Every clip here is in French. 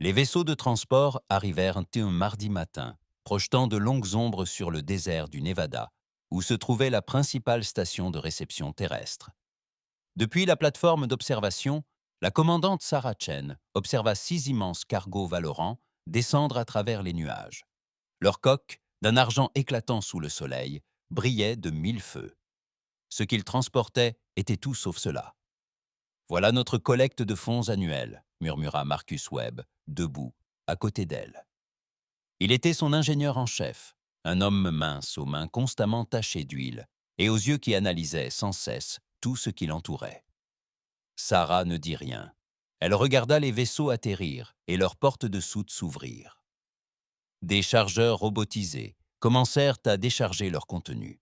Les vaisseaux de transport arrivèrent un mardi matin, projetant de longues ombres sur le désert du Nevada, où se trouvait la principale station de réception terrestre. Depuis la plateforme d'observation, la commandante Sarah Chen observa 6 immenses cargos Valorant descendre à travers les nuages. Leurs coques, d'un argent éclatant sous le soleil, brillaient de 1000 feux. Ce qu'ils transportaient était tout sauf cela. Voilà notre collecte de fonds annuelle, murmura Marcus Webb, debout, à côté d'elle. Il était son ingénieur en chef, un homme mince aux mains constamment tachées d'huile et aux yeux qui analysaient sans cesse tout ce qui l'entourait. Sarah ne dit rien. Elle regarda les vaisseaux atterrir et leurs portes de soute s'ouvrir. Des chargeurs robotisés commencèrent à décharger leur contenu.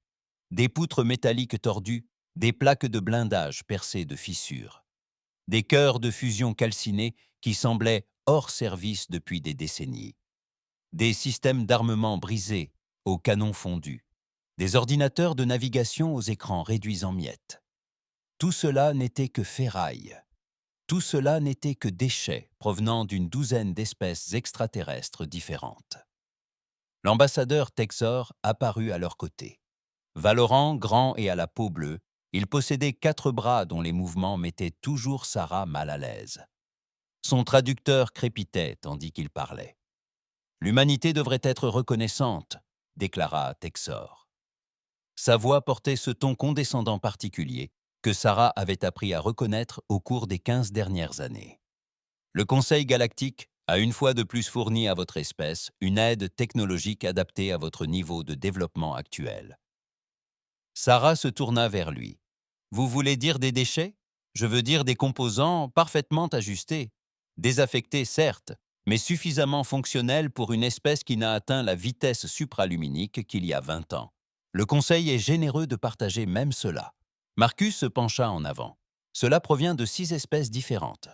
Des poutres métalliques tordues, des plaques de blindage percées de fissures, des cœurs de fusion calcinés qui semblaient hors service depuis des décennies, des systèmes d'armement brisés aux canons fondus, des ordinateurs de navigation aux écrans réduits en miettes. Tout cela n'était que ferraille. Tout cela n'était que déchets provenant d'une douzaine d'espèces extraterrestres différentes. L'ambassadeur Texor apparut à leur côté. Valorant, grand et à la peau bleue, il possédait 4 bras dont les mouvements mettaient toujours Sarah mal à l'aise. Son traducteur crépitait tandis qu'il parlait. « L'humanité devrait être reconnaissante », déclara Texor. Sa voix portait ce ton condescendant particulier que Sarah avait appris à reconnaître au cours des 15 dernières années. Le Conseil galactique a une fois de plus fourni à votre espèce une aide technologique adaptée à votre niveau de développement actuel. Sarah se tourna vers lui. « Vous voulez dire des déchets? Je veux dire des composants parfaitement ajustés, désaffectés certes, mais suffisamment fonctionnels pour une espèce qui n'a atteint la vitesse supraluminique qu'il y a 20 ans. Le Conseil est généreux de partager même cela. » Marcus se pencha en avant. Cela provient de 6 espèces différentes.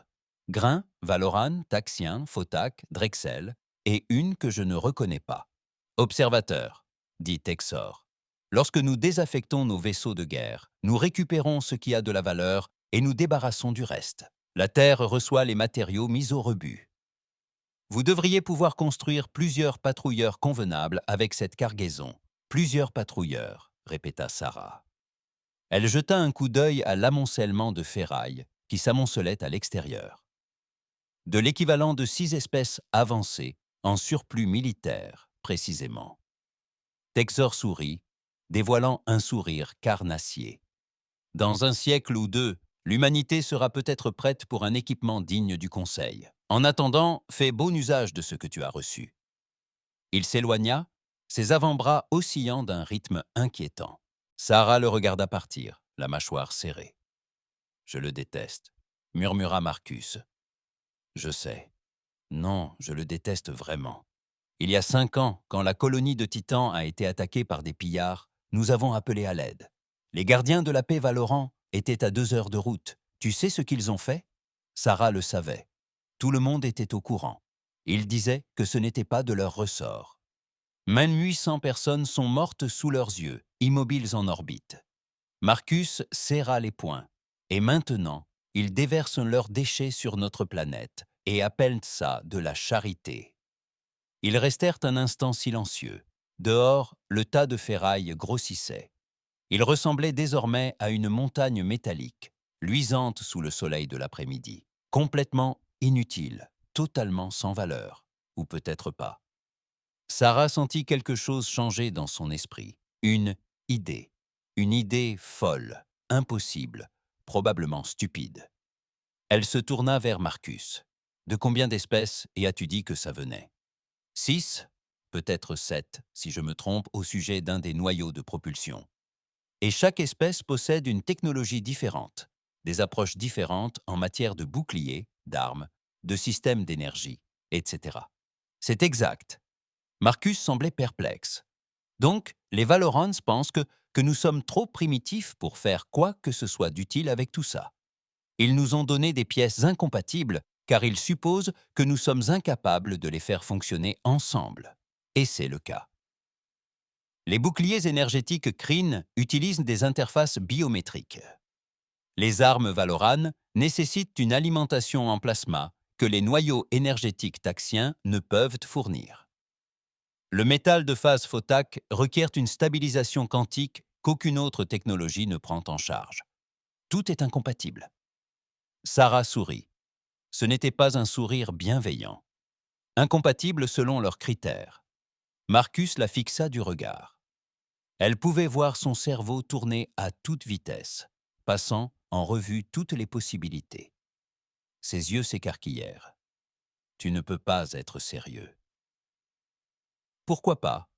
Grain, Valoran, Taxien, Photak, Drexel, et une que je ne reconnais pas. Observateur, dit Texor. Lorsque nous désaffectons nos vaisseaux de guerre, nous récupérons ce qui a de la valeur et nous débarrassons du reste. La Terre reçoit les matériaux mis au rebut. Vous devriez pouvoir construire plusieurs patrouilleurs convenables avec cette cargaison. Plusieurs patrouilleurs, répéta Sarah. Elle jeta un coup d'œil à l'amoncellement de ferraille qui s'amoncelait à l'extérieur. De l'équivalent de 6 espèces avancées, en surplus militaire, précisément. Texor sourit, dévoilant un sourire carnassier. Dans un siècle ou deux, l'humanité sera peut-être prête pour un équipement digne du Conseil. En attendant, fais bon usage de ce que tu as reçu. Il s'éloigna, ses avant-bras oscillant d'un rythme inquiétant. Sarah le regarda partir, la mâchoire serrée. « Je le déteste », murmura Marcus. « Je sais. Non, je le déteste vraiment. Il y a 5 ans, quand la colonie de Titan a été attaquée par des pillards, nous avons appelé à l'aide. Les gardiens de la paix Valorant étaient à 2 heures de route. Tu sais ce qu'ils ont fait? » Sarah le savait. Tout le monde était au courant. Ils disaient que ce n'était pas de leur ressort. Même 800 personnes sont mortes sous leurs yeux, immobiles en orbite. Marcus serra les poings. Et maintenant, ils déversent leurs déchets sur notre planète et appellent ça de la charité. Ils restèrent un instant silencieux. Dehors, le tas de ferraille grossissait. Il ressemblait désormais à une montagne métallique, luisante sous le soleil de l'après-midi, complètement inutile, totalement sans valeur, ou peut-être pas. Sarah sentit quelque chose changer dans son esprit, une idée folle, impossible, probablement stupide. Elle se tourna vers Marcus. « De combien d'espèces et as-tu dit que ça venait ?»« 6, peut-être 7, si je me trompe au sujet d'un des noyaux de propulsion. Et chaque espèce possède une technologie différente, des approches différentes en matière de boucliers, d'armes, de systèmes d'énergie, etc. C'est exact. » Marcus semblait perplexe. Donc, les Valorants pensent que nous sommes trop primitifs pour faire quoi que ce soit d'utile avec tout ça. Ils nous ont donné des pièces incompatibles car ils supposent que nous sommes incapables de les faire fonctionner ensemble. Et c'est le cas. Les boucliers énergétiques Kryn utilisent des interfaces biométriques. Les armes Valoran nécessitent une alimentation en plasma que les noyaux énergétiques taxiens ne peuvent fournir. Le métal de phase Photak requiert une stabilisation quantique qu'aucune autre technologie ne prend en charge. Tout est incompatible. Sarah sourit. Ce n'était pas un sourire bienveillant. Incompatible selon leurs critères. Marcus la fixa du regard. Elle pouvait voir son cerveau tourner à toute vitesse, passant en revue toutes les possibilités. Ses yeux s'écarquillèrent. Tu ne peux pas être sérieux. Pourquoi pas?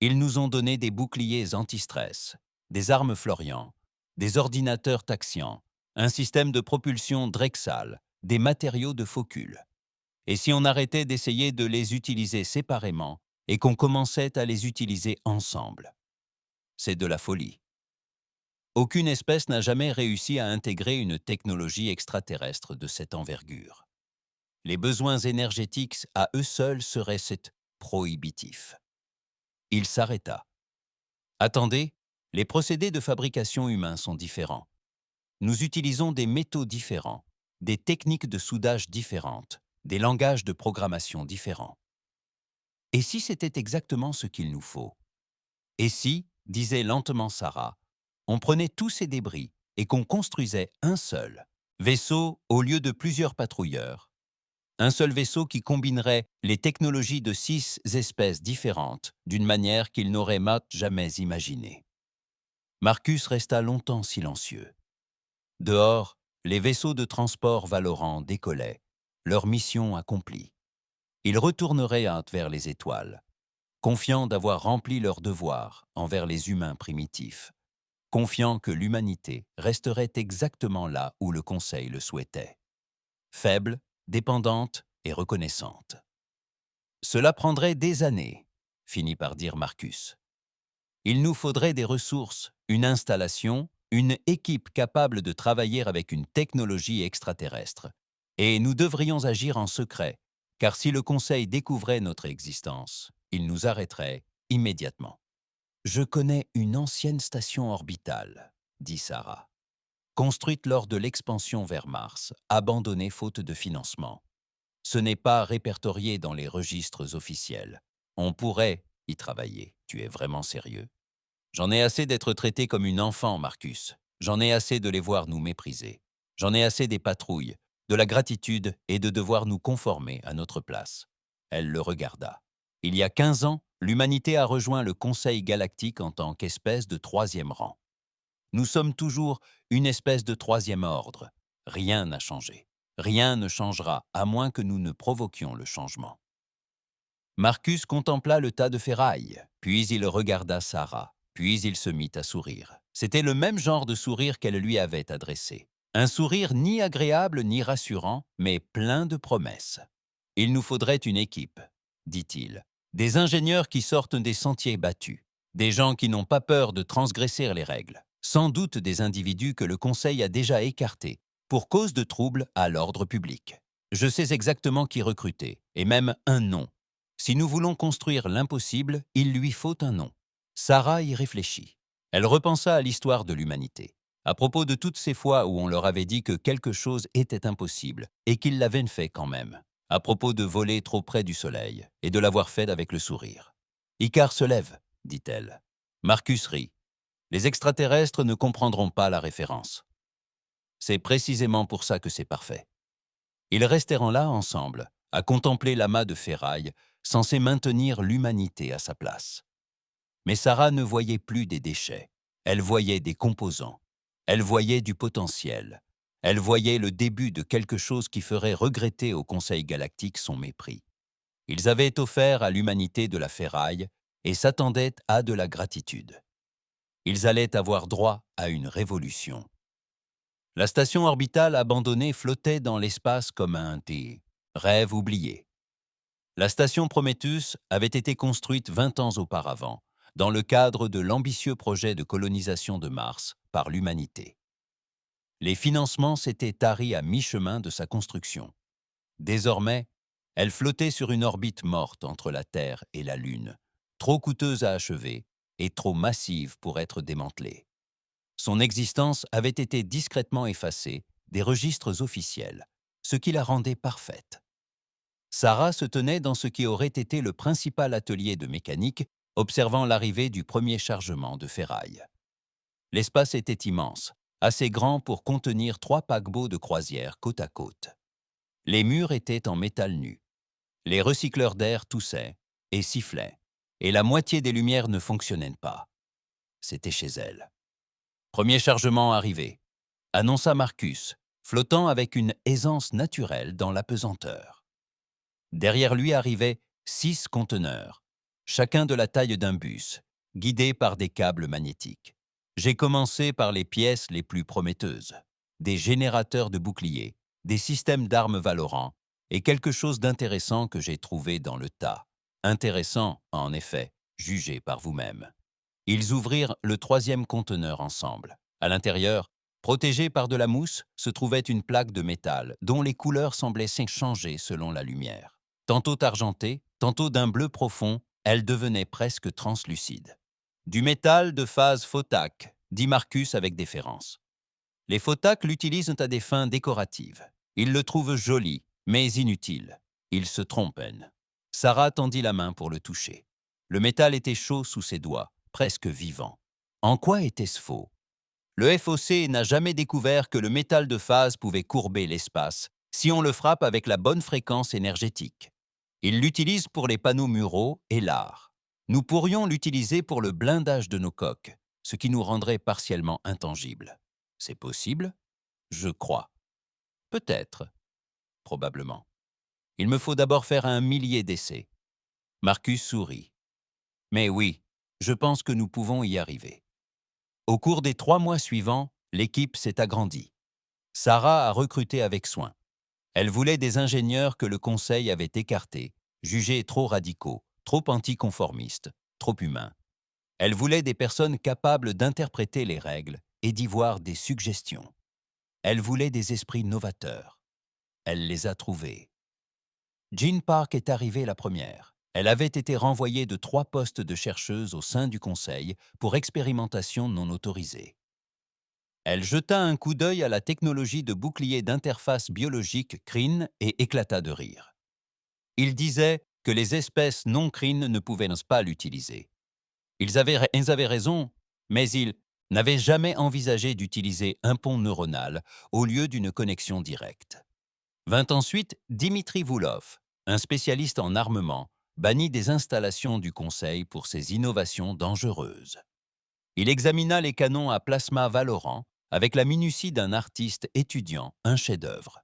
Ils nous ont donné des boucliers anti-stress, des armes Florian, des ordinateurs taxians, un système de propulsion Drexal, des matériaux de Focul. Et si on arrêtait d'essayer de les utiliser séparément et qu'on commençait à les utiliser ensemble? C'est de la folie. Aucune espèce n'a jamais réussi à intégrer une technologie extraterrestre de cette envergure. Les besoins énergétiques à eux seuls seraient prohibitifs. Il s'arrêta. Attendez, les procédés de fabrication humains sont différents. Nous utilisons des métaux différents, des techniques de soudage différentes, des langages de programmation différents. Et si c'était exactement ce qu'il nous faut? Et si, disait lentement Sarah, on prenait tous ces débris et qu'on construisait un seul vaisseau au lieu de plusieurs patrouilleurs, un seul vaisseau qui combinerait les technologies de 6 espèces différentes d'une manière qu'il n'aurait jamais imaginée. Marcus resta longtemps silencieux. Dehors, les vaisseaux de transport Valorant décollaient, leur mission accomplie. Ils retourneraient vers les étoiles, confiants d'avoir rempli leur devoir envers les humains primitifs, confiants que l'humanité resterait exactement là où le Conseil le souhaitait, faible, dépendante et reconnaissante. Cela prendrait des années, finit par dire Marcus. Il nous faudrait des ressources, une installation, une équipe capable de travailler avec une technologie extraterrestre. Et nous devrions agir en secret, car si le Conseil découvrait notre existence, il nous arrêterait immédiatement. Je connais une ancienne station orbitale, dit Sarah, construite lors de l'expansion vers Mars, abandonnée faute de financement. Ce n'est pas répertorié dans les registres officiels. On pourrait y travailler. Tu es vraiment sérieux? J'en ai assez d'être traité comme une enfant, Marcus. J'en ai assez de les voir nous mépriser. J'en ai assez des patrouilles, de la gratitude et de devoir nous conformer à notre place. Elle le regarda. Il y a 15 ans, l'humanité a rejoint le Conseil galactique en tant qu'espèce de 3e rang. Nous sommes toujours une espèce de 3e ordre. Rien n'a changé. Rien ne changera à moins que nous ne provoquions le changement. Marcus contempla le tas de ferraille, puis il regarda Sarah, puis il se mit à sourire. C'était le même genre de sourire qu'elle lui avait adressé. Un sourire ni agréable ni rassurant, mais plein de promesses. « Il nous faudrait une équipe, dit-il. Des ingénieurs qui sortent des sentiers battus, des gens qui n'ont pas peur de transgresser les règles, sans doute des individus que le Conseil a déjà écartés pour cause de troubles à l'ordre public. Je sais exactement qui recruter, et même un nom. Si nous voulons construire l'impossible, il lui faut un nom. » Sarah y réfléchit. Elle repensa à l'histoire de l'humanité, à propos de toutes ces fois où on leur avait dit que quelque chose était impossible et qu'ils l'avaient fait quand même, à propos de voler trop près du soleil et de l'avoir fait avec le sourire. « Icare se lève, dit-elle. Marcus rit. Les extraterrestres ne comprendront pas la référence. C'est précisément pour ça que c'est parfait. Ils resteront là ensemble, à contempler l'amas de ferraille, censé maintenir l'humanité à sa place. Mais Sarah ne voyait plus des déchets, elle voyait des composants, elle voyait du potentiel, elle voyait le début de quelque chose qui ferait regretter au Conseil galactique son mépris. Ils avaient offert à l'humanité de la ferraille et s'attendaient à de la gratitude. Ils allaient avoir droit à une révolution. La station orbitale abandonnée flottait dans l'espace comme un rêve oublié. La station Prometheus avait été construite 20 ans auparavant, dans le cadre de l'ambitieux projet de colonisation de Mars par l'humanité. Les financements s'étaient taris à mi-chemin de sa construction. Désormais, elle flottait sur une orbite morte entre la Terre et la Lune, trop coûteuse à achever et trop massive pour être démantelée. Son existence avait été discrètement effacée des registres officiels, ce qui la rendait parfaite. Sarah se tenait dans ce qui aurait été le principal atelier de mécanique, observant l'arrivée du premier chargement de ferraille. L'espace était immense, assez grand pour contenir 3 paquebots de croisière côte à côte. Les murs étaient en métal nu. Les recycleurs d'air toussaient et sifflaient, et la moitié des lumières ne fonctionnaient pas. C'était chez elle. Premier chargement arrivé, annonça Marcus, flottant avec une aisance naturelle dans l'apesanteur. Derrière lui arrivaient 6 conteneurs, chacun de la taille d'un bus, guidés par des câbles magnétiques. J'ai commencé par les pièces les plus prometteuses, des générateurs de boucliers, des systèmes d'armes Valorant et quelque chose d'intéressant que j'ai trouvé dans le tas. Intéressant, en effet, jugé par vous-même. Ils ouvrirent le 3e conteneur ensemble. À l'intérieur, protégée par de la mousse, se trouvait une plaque de métal dont les couleurs semblaient s'échanger selon la lumière. Tantôt argentée, tantôt d'un bleu profond, elle devenait presque translucide. « Du métal de phase photac », dit Marcus avec déférence. Les photacs l'utilisent à des fins décoratives. Ils le trouvent joli, mais inutile. Ils se trompent. Sarah tendit la main pour le toucher. Le métal était chaud sous ses doigts, presque vivant. En quoi était-ce faux? Le FOC n'a jamais découvert que le métal de phase pouvait courber l'espace si on le frappe avec la bonne fréquence énergétique. Il l'utilise pour les panneaux muraux et l'art. Nous pourrions l'utiliser pour le blindage de nos coques, ce qui nous rendrait partiellement intangibles. C'est possible? Je crois. Peut-être. Probablement. Il me faut d'abord faire 1 millier d'essais. Marcus sourit. Mais oui, je pense que nous pouvons y arriver. Au cours des 3 mois suivants, l'équipe s'est agrandie. Sarah a recruté avec soin. Elle voulait des ingénieurs que le conseil avait écartés, jugés trop radicaux, trop anticonformistes, trop humains. Elle voulait des personnes capables d'interpréter les règles et d'y voir des suggestions. Elle voulait des esprits novateurs. Elle les a trouvés. Jean Park est arrivée la première. Elle avait été renvoyée de 3 postes de chercheuse au sein du conseil pour expérimentation non autorisée. Elle jeta un coup d'œil à la technologie de bouclier d'interface biologique CRIN et éclata de rire. Il disait que les espèces non CRIN ne pouvaient pas l'utiliser. Ils avaient raison, mais ils n'avaient jamais envisagé d'utiliser un pont neuronal au lieu d'une connexion directe. Vint ensuite Dimitri Voulov, un spécialiste en armement, banni des installations du Conseil pour ses innovations dangereuses. Il examina les canons à plasma Valorant avec la minutie d'un artiste étudiant un chef-d'œuvre.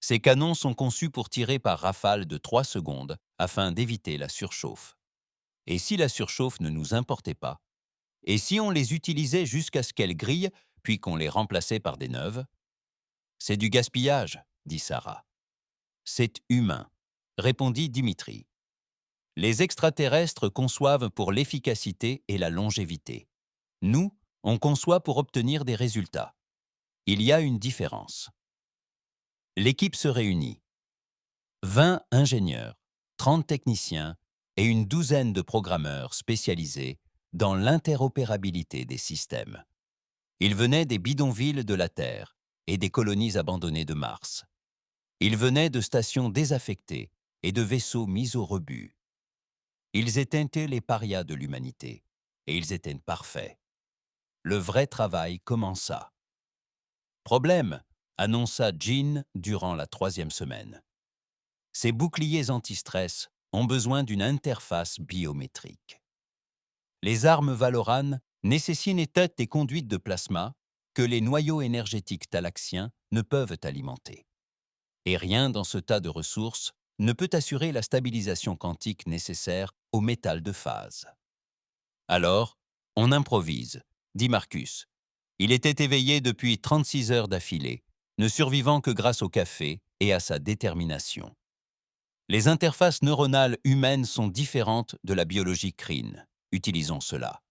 Ces canons sont conçus pour tirer par rafale de 3 secondes afin d'éviter la surchauffe. Et si la surchauffe ne nous importait pas? Et si on les utilisait jusqu'à ce qu'elles grillent, puis qu'on les remplaçait par des neuves? C'est du gaspillage, dit Sarah. C'est humain, répondit Dimitri. Les extraterrestres conçoivent pour l'efficacité et la longévité. Nous, on conçoit pour obtenir des résultats. Il y a une différence. L'équipe se réunit. 20 ingénieurs, 30 techniciens et une douzaine de programmeurs spécialisés dans l'interopérabilité des systèmes. Ils venaient des bidonvilles de la Terre et des colonies abandonnées de Mars. Ils venaient de stations désaffectées et de vaisseaux mis au rebut. Ils étaient les parias de l'humanité, et ils étaient parfaits. Le vrai travail commença. Problème, annonça Jean durant la 3e semaine. Ces boucliers anti-stress ont besoin d'une interface biométrique. Les armes Valoran nécessitent des conduites de plasma que les noyaux énergétiques thalaxiens ne peuvent alimenter. Et rien dans ce tas de ressources ne peut assurer la stabilisation quantique nécessaire au métal de phase. Alors, on improvise, dit Marcus. Il était éveillé depuis 36 heures d'affilée, ne survivant que grâce au café et à sa détermination. Les interfaces neuronales humaines sont différentes de la biologie CRIN. Utilisons cela.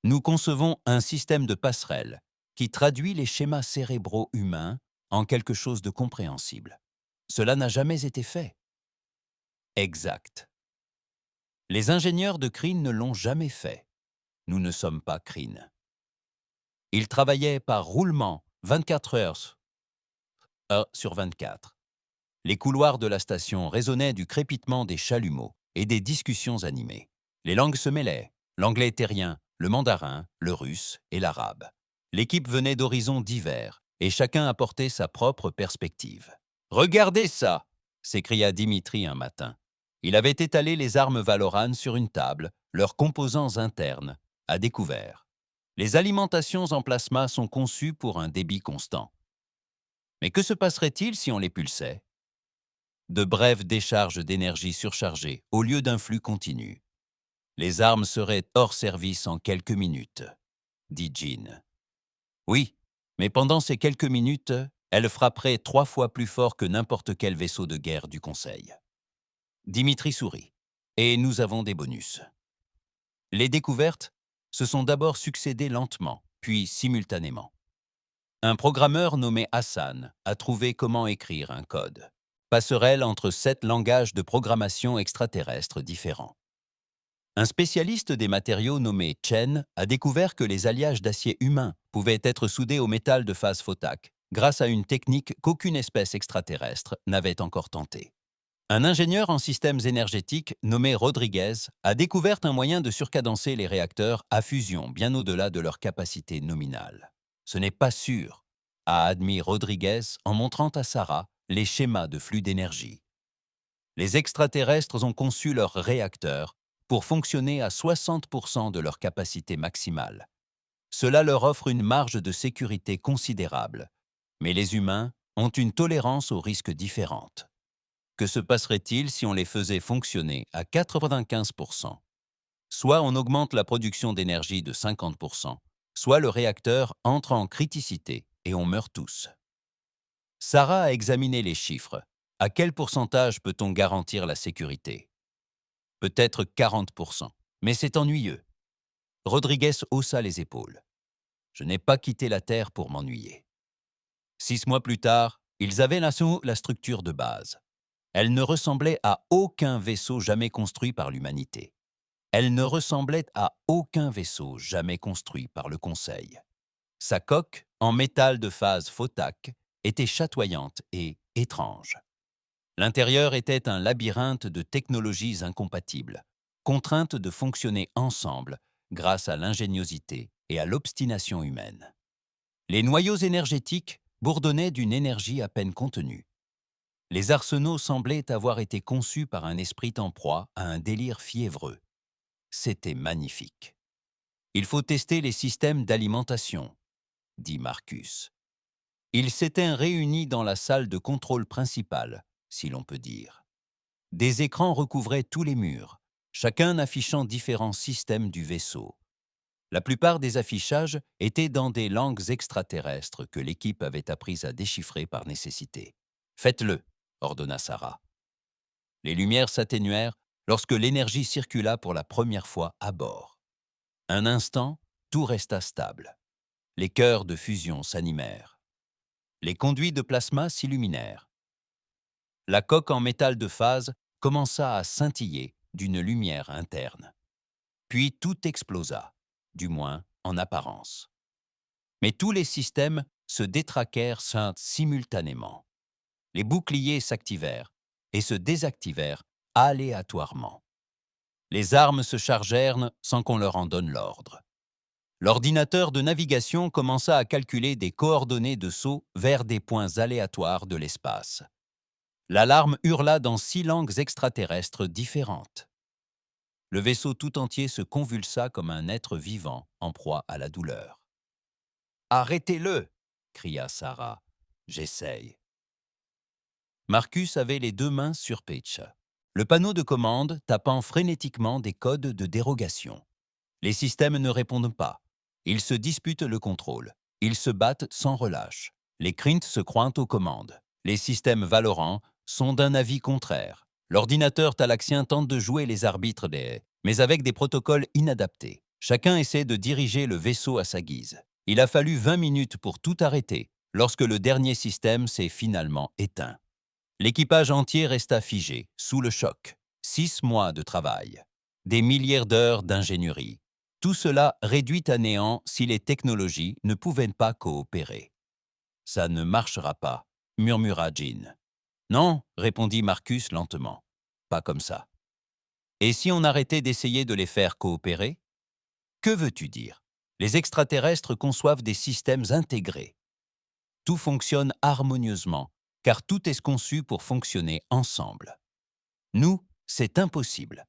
Nous concevons un système de passerelle qui traduit les schémas cérébraux humains en quelque chose de compréhensible. Cela n'a jamais été fait. Exact. Les ingénieurs de CRIN ne l'ont jamais fait. Nous ne sommes pas CRIN. Ils travaillaient par roulement 24 heures. 24. Les couloirs de la station résonnaient du crépitement des chalumeaux et des discussions animées. Les langues se mêlaient, l'anglais terrien, le mandarin, le russe et l'arabe. L'équipe venait d'horizons divers et chacun apportait sa propre perspective. « Regardez ça !» s'écria Dimitri un matin. Il avait étalé les armes Valoran sur une table, leurs composants internes, à découvert. Les alimentations en plasma sont conçues pour un débit constant. Mais que se passerait-il si on les pulsait? De brèves décharges d'énergie surchargées au lieu d'un flux continu. Les armes seraient hors service en quelques minutes, dit Jean. Oui, mais pendant ces quelques minutes, elles frapperaient 3 fois plus fort que n'importe quel vaisseau de guerre du Conseil. Dimitri sourit. Et nous avons des bonus. Les découvertes se sont d'abord succédées lentement, puis simultanément. Un programmeur nommé Hassan a trouvé comment écrire un code, passerelle entre 7 langages de programmation extraterrestres différents. Un spécialiste des matériaux nommé Chen a découvert que les alliages d'acier humain pouvaient être soudés au métal de phase Photak, grâce à une technique qu'aucune espèce extraterrestre n'avait encore tentée. Un ingénieur en systèmes énergétiques nommé Rodriguez a découvert un moyen de surcadencer les réacteurs à fusion bien au-delà de leur capacité nominale. Ce n'est pas sûr, a admis Rodriguez en montrant à Sarah les schémas de flux d'énergie. Les extraterrestres ont conçu leurs réacteurs pour fonctionner à 60% de leur capacité maximale. Cela leur offre une marge de sécurité considérable, mais les humains ont une tolérance aux risques différente. Que se passerait-il si on les faisait fonctionner à 95%? Soit on augmente la production d'énergie de 50%, soit le réacteur entre en criticité et on meurt tous. Sarah a examiné les chiffres. À quel pourcentage peut-on garantir la sécurité? Peut-être 40%, mais c'est ennuyeux. Rodriguez haussa les épaules. Je n'ai pas quitté la Terre pour m'ennuyer. 6 mois plus tard, ils avaient la structure de base. Elle ne ressemblait à aucun vaisseau jamais construit par l'humanité. Elle ne ressemblait à aucun vaisseau jamais construit par le Conseil. Sa coque, en métal de phase Photak, était chatoyante et étrange. L'intérieur était un labyrinthe de technologies incompatibles, contraintes de fonctionner ensemble grâce à l'ingéniosité et à l'obstination humaine. Les noyaux énergétiques bourdonnaient d'une énergie à peine contenue. Les arsenaux semblaient avoir été conçus par un esprit en proie à un délire fiévreux. C'était magnifique. « Il faut tester les systèmes d'alimentation », dit Marcus. Ils s'étaient réunis dans la salle de contrôle principale, si l'on peut dire. Des écrans recouvraient tous les murs, chacun affichant différents systèmes du vaisseau. La plupart des affichages étaient dans des langues extraterrestres que l'équipe avait appris à déchiffrer par nécessité. « Faites-le », ordonna Sarah. Les lumières s'atténuèrent lorsque l'énergie circula pour la première fois à bord. Un instant, tout resta stable. Les cœurs de fusion s'animèrent. Les conduits de plasma s'illuminèrent. La coque en métal de phase commença à scintiller d'une lumière interne. Puis tout explosa, du moins en apparence. Mais tous les systèmes se détraquèrent simultanément. Les boucliers s'activèrent et se désactivèrent aléatoirement. Les armes se chargèrent sans qu'on leur en donne l'ordre. L'ordinateur de navigation commença à calculer des coordonnées de saut vers des points aléatoires de l'espace. L'alarme hurla dans 6 langues extraterrestres différentes. Le vaisseau tout entier se convulsa comme un être vivant en proie à la douleur. « Arrêtez-le !» cria Sarah. « J'essaye. » Marcus avait les 2 mains sur Pitch. Le panneau de commande tapant frénétiquement des codes de dérogation. Les systèmes ne répondent pas. Ils se disputent le contrôle. Ils se battent sans relâche. Les Krint se croient aux commandes. Les systèmes Valorant sont d'un avis contraire. L'ordinateur talaxien tente de jouer les arbitres mais avec des protocoles inadaptés. Chacun essaie de diriger le vaisseau à sa guise. Il a fallu 20 minutes pour tout arrêter, lorsque le dernier système s'est finalement éteint. L'équipage entier resta figé, sous le choc. 6 mois de travail. Des milliers d'heures d'ingénierie. Tout cela réduit à néant si les technologies ne pouvaient pas coopérer. « Ça ne marchera pas », murmura Jean. Non, répondit Marcus lentement. Pas comme ça. Et si on arrêtait d'essayer de les faire coopérer? Que veux-tu dire? Les extraterrestres conçoivent des systèmes intégrés. Tout fonctionne harmonieusement, car tout est conçu pour fonctionner ensemble. Nous, c'est impossible.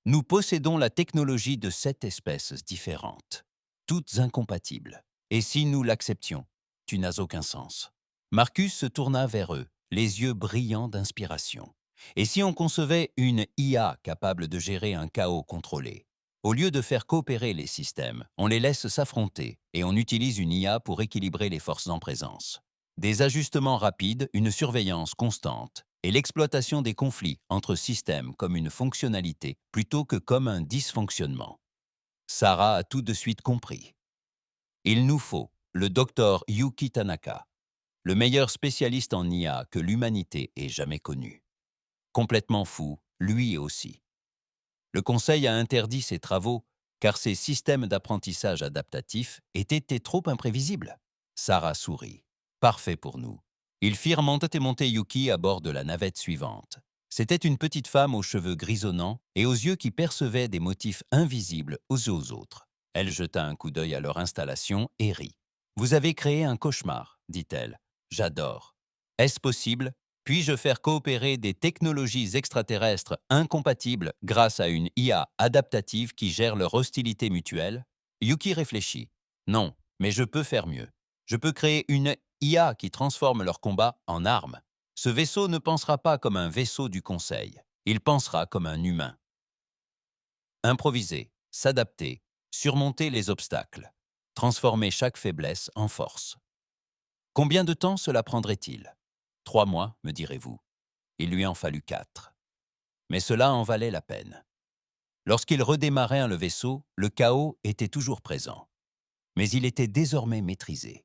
Nous possédons la technologie de 7 espèces différentes, toutes incompatibles. Et si nous l'acceptions, tu n'as aucun sens. Marcus se tourna vers eux, les yeux brillants d'inspiration. Et si on concevait une IA capable de gérer un chaos contrôlé? Au lieu de faire coopérer les systèmes, on les laisse s'affronter et on utilise une IA pour équilibrer les forces en présence. Des ajustements rapides, une surveillance constante et l'exploitation des conflits entre systèmes comme une fonctionnalité plutôt que comme un dysfonctionnement. Sarah a tout de suite compris. Il nous faut le docteur Yuki Tanaka, le meilleur spécialiste en IA que l'humanité ait jamais connu. Complètement fou, lui aussi. Le Conseil a interdit ses travaux car ses systèmes d'apprentissage adaptatif étaient trop imprévisibles. Sarah sourit. Parfait pour nous. Ils firent monter Yuki à bord de la navette suivante. C'était une petite femme aux cheveux grisonnants et aux yeux qui percevaient des motifs invisibles aux yeux aux autres. Elle jeta un coup d'œil à leur installation et rit. « Vous avez créé un cauchemar, dit-elle. J'adore. Est-ce possible? Puis-je faire coopérer des technologies extraterrestres incompatibles grâce à une IA adaptative qui gère leur hostilité mutuelle? » Yuki réfléchit. « Non, mais je peux faire mieux. Je peux créer une IA qui transforme leur combat en arme. Ce vaisseau ne pensera pas comme un vaisseau du Conseil. Il pensera comme un humain. » Improviser, s'adapter, surmonter les obstacles, transformer chaque faiblesse en force. Combien de temps cela prendrait-il? 3 mois, me direz-vous. Il lui en fallut 4. Mais cela en valait la peine. Lorsqu'ils redémarrèrent le vaisseau, le chaos était toujours présent. Mais il était désormais maîtrisé.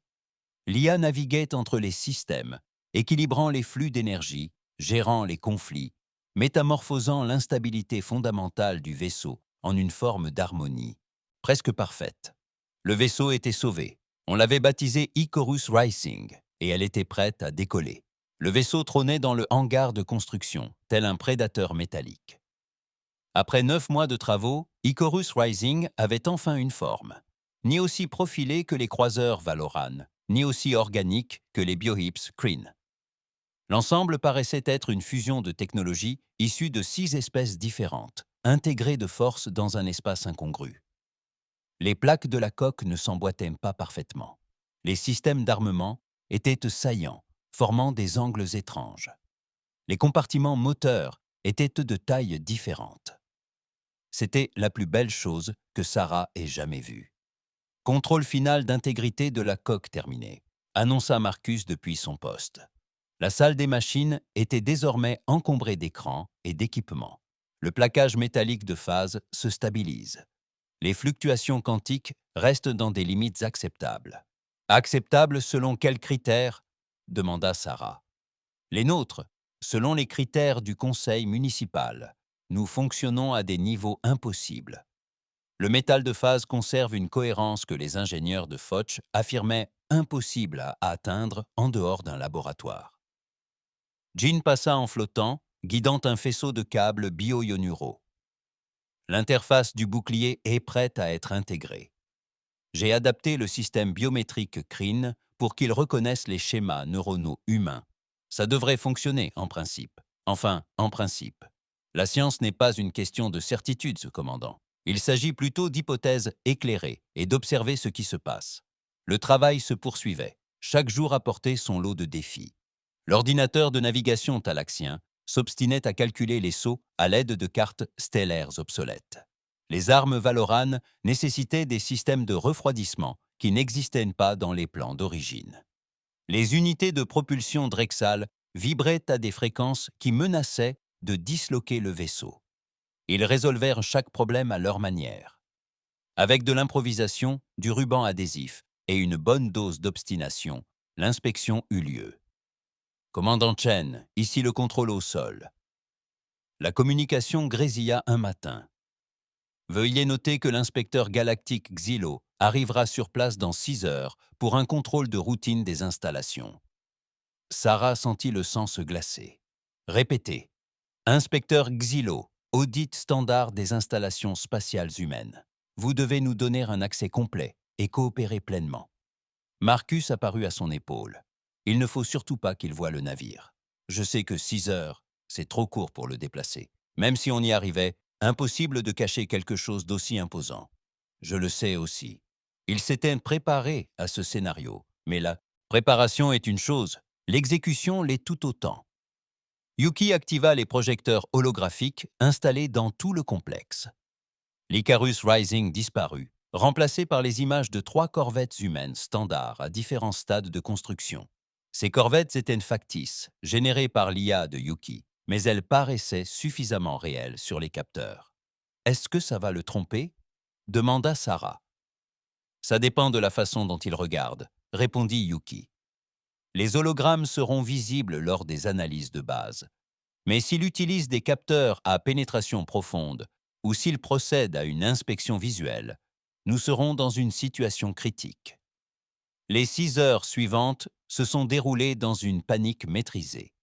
L'IA naviguait entre les systèmes, équilibrant les flux d'énergie, gérant les conflits, métamorphosant l'instabilité fondamentale du vaisseau en une forme d'harmonie, presque parfaite. Le vaisseau était sauvé. On l'avait baptisé Icarus Rising, et elle était prête à décoller. Le vaisseau trônait dans le hangar de construction, tel un prédateur métallique. Après 9 mois de travaux, Icarus Rising avait enfin une forme. Ni aussi profilée que les croiseurs Valoran, ni aussi organique que les Biohips Kryn. L'ensemble paraissait être une fusion de technologies issues de 6 espèces différentes, intégrées de force dans un espace incongru. Les plaques de la coque ne s'emboîtaient pas parfaitement. Les systèmes d'armement étaient saillants, formant des angles étranges. Les compartiments moteurs étaient de tailles différentes. C'était la plus belle chose que Sarah ait jamais vue. Contrôle final d'intégrité de la coque terminé, annonça Marcus depuis son poste. La salle des machines était désormais encombrée d'écrans et d'équipements. Le plaquage métallique de phase se stabilise. Les fluctuations quantiques restent dans des limites acceptables. Acceptables selon quels critères? Demanda Sarah. Les nôtres, selon les critères du conseil municipal. Nous fonctionnons à des niveaux impossibles. Le métal de phase conserve une cohérence que les ingénieurs de Foch affirmaient impossible à atteindre en dehors d'un laboratoire. Jean passa en flottant, guidant un faisceau de câbles bio-ionuraux. L'interface du bouclier est prête à être intégrée. J'ai adapté le système biométrique CRIN pour qu'il reconnaisse les schémas neuronaux humains. Ça devrait fonctionner en principe. Enfin, en principe. La science n'est pas une question de certitude, ce commandant. Il s'agit plutôt d'hypothèses éclairées et d'observer ce qui se passe. Le travail se poursuivait. Chaque jour apportait son lot de défis. L'ordinateur de navigation talaxien s'obstinait à calculer les sauts à l'aide de cartes stellaires obsolètes. Les armes Valoran nécessitaient des systèmes de refroidissement qui n'existaient pas dans les plans d'origine. Les unités de propulsion Drexal vibraient à des fréquences qui menaçaient de disloquer le vaisseau. Ils résolvèrent chaque problème à leur manière. Avec de l'improvisation, du ruban adhésif et une bonne dose d'obstination, l'inspection eut lieu. « Commandant Chen, ici le contrôle au sol. » La communication grésilla un matin. « Veuillez noter que l'inspecteur galactique Xylo arrivera sur place dans 6 heures pour un contrôle de routine des installations. » Sarah sentit le sang se glacer. Répétez. Inspecteur Xylo, audit standard des installations spatiales humaines. Vous devez nous donner un accès complet et coopérer pleinement. Marcus apparut à son épaule. Il ne faut surtout pas qu'il voie le navire. Je sais que 6 heures, c'est trop court pour le déplacer. Même si on y arrivait, impossible de cacher quelque chose d'aussi imposant. Je le sais aussi. Il s'était préparé à ce scénario, mais la préparation est une chose, l'exécution l'est tout autant. Yuki activa les projecteurs holographiques installés dans tout le complexe. L'Icarus Rising disparut, remplacé par les images de 3 corvettes humaines standards à différents stades de construction. Ces corvettes étaient factices, générées par l'IA de Yuki, mais elles paraissaient suffisamment réelles sur les capteurs. « Est-ce que ça va le tromper ?» demanda Sarah. « Ça dépend de la façon dont il regarde », répondit Yuki. « Les hologrammes seront visibles lors des analyses de base. Mais s'il utilise des capteurs à pénétration profonde ou s'il procède à une inspection visuelle, nous serons dans une situation critique. » Les 6 heures suivantes se sont déroulées dans une panique maîtrisée.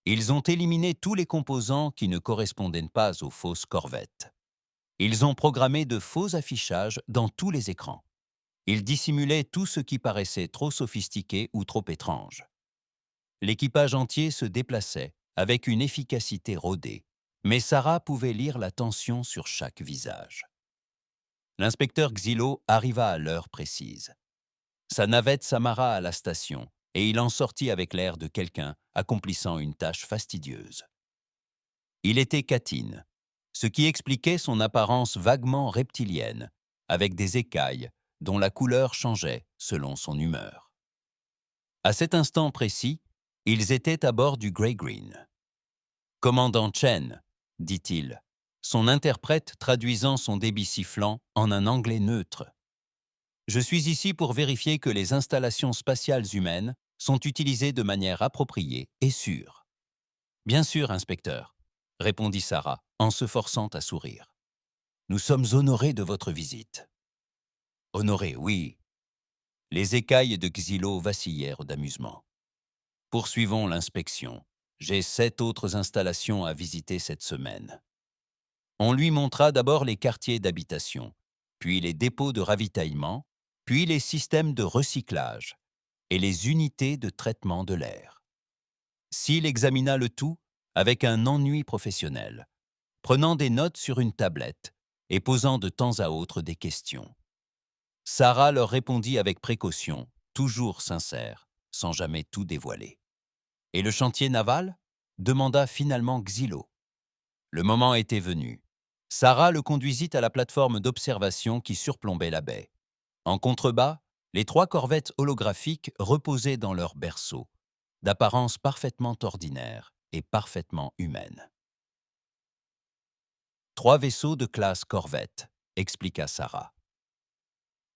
Ils ont éliminé tous les composants qui ne correspondaient pas aux fausses corvettes. Ils ont programmé de faux affichages dans tous les écrans. Ils dissimulaient tout ce qui paraissait trop sophistiqué ou trop étrange. L'équipage entier se déplaçait avec une efficacité rodée, mais Sarah pouvait lire la tension sur chaque visage. L'inspecteur Xylo arriva à l'heure précise. Sa navette s'amarra à la station et il en sortit avec l'air de quelqu'un accomplissant une tâche fastidieuse. Il était Katyn, ce qui expliquait son apparence vaguement reptilienne, avec des écailles dont la couleur changeait selon son humeur. À cet instant précis, ils étaient à bord du Grey Green. « Commandant Chen », dit-il, son interprète traduisant son débit sifflant en un anglais neutre. « Je suis ici pour vérifier que les installations spatiales humaines sont utilisées de manière appropriée et sûre. »« Bien sûr, inspecteur », répondit Sarah en se forçant à sourire. « Nous sommes honorés de votre visite. »« Honorés, oui. » Les écailles de Xylo vacillèrent d'amusement. « Poursuivons l'inspection. J'ai 7 autres installations à visiter cette semaine. » On lui montra d'abord les quartiers d'habitation, puis les dépôts de ravitaillement, puis les systèmes de recyclage et les unités de traitement de l'air. S'il examina le tout avec un ennui professionnel, prenant des notes sur une tablette et posant de temps à autre des questions. Sarah leur répondit avec précaution, toujours sincère, sans jamais tout dévoiler. « Et le chantier naval ?» demanda finalement Xylo. Le moment était venu. Sarah le conduisit à la plateforme d'observation qui surplombait la baie. En contrebas, les 3 corvettes holographiques reposaient dans leur berceau, d'apparence parfaitement ordinaire et parfaitement humaine. 3 vaisseaux de classe corvette, expliqua Sarah.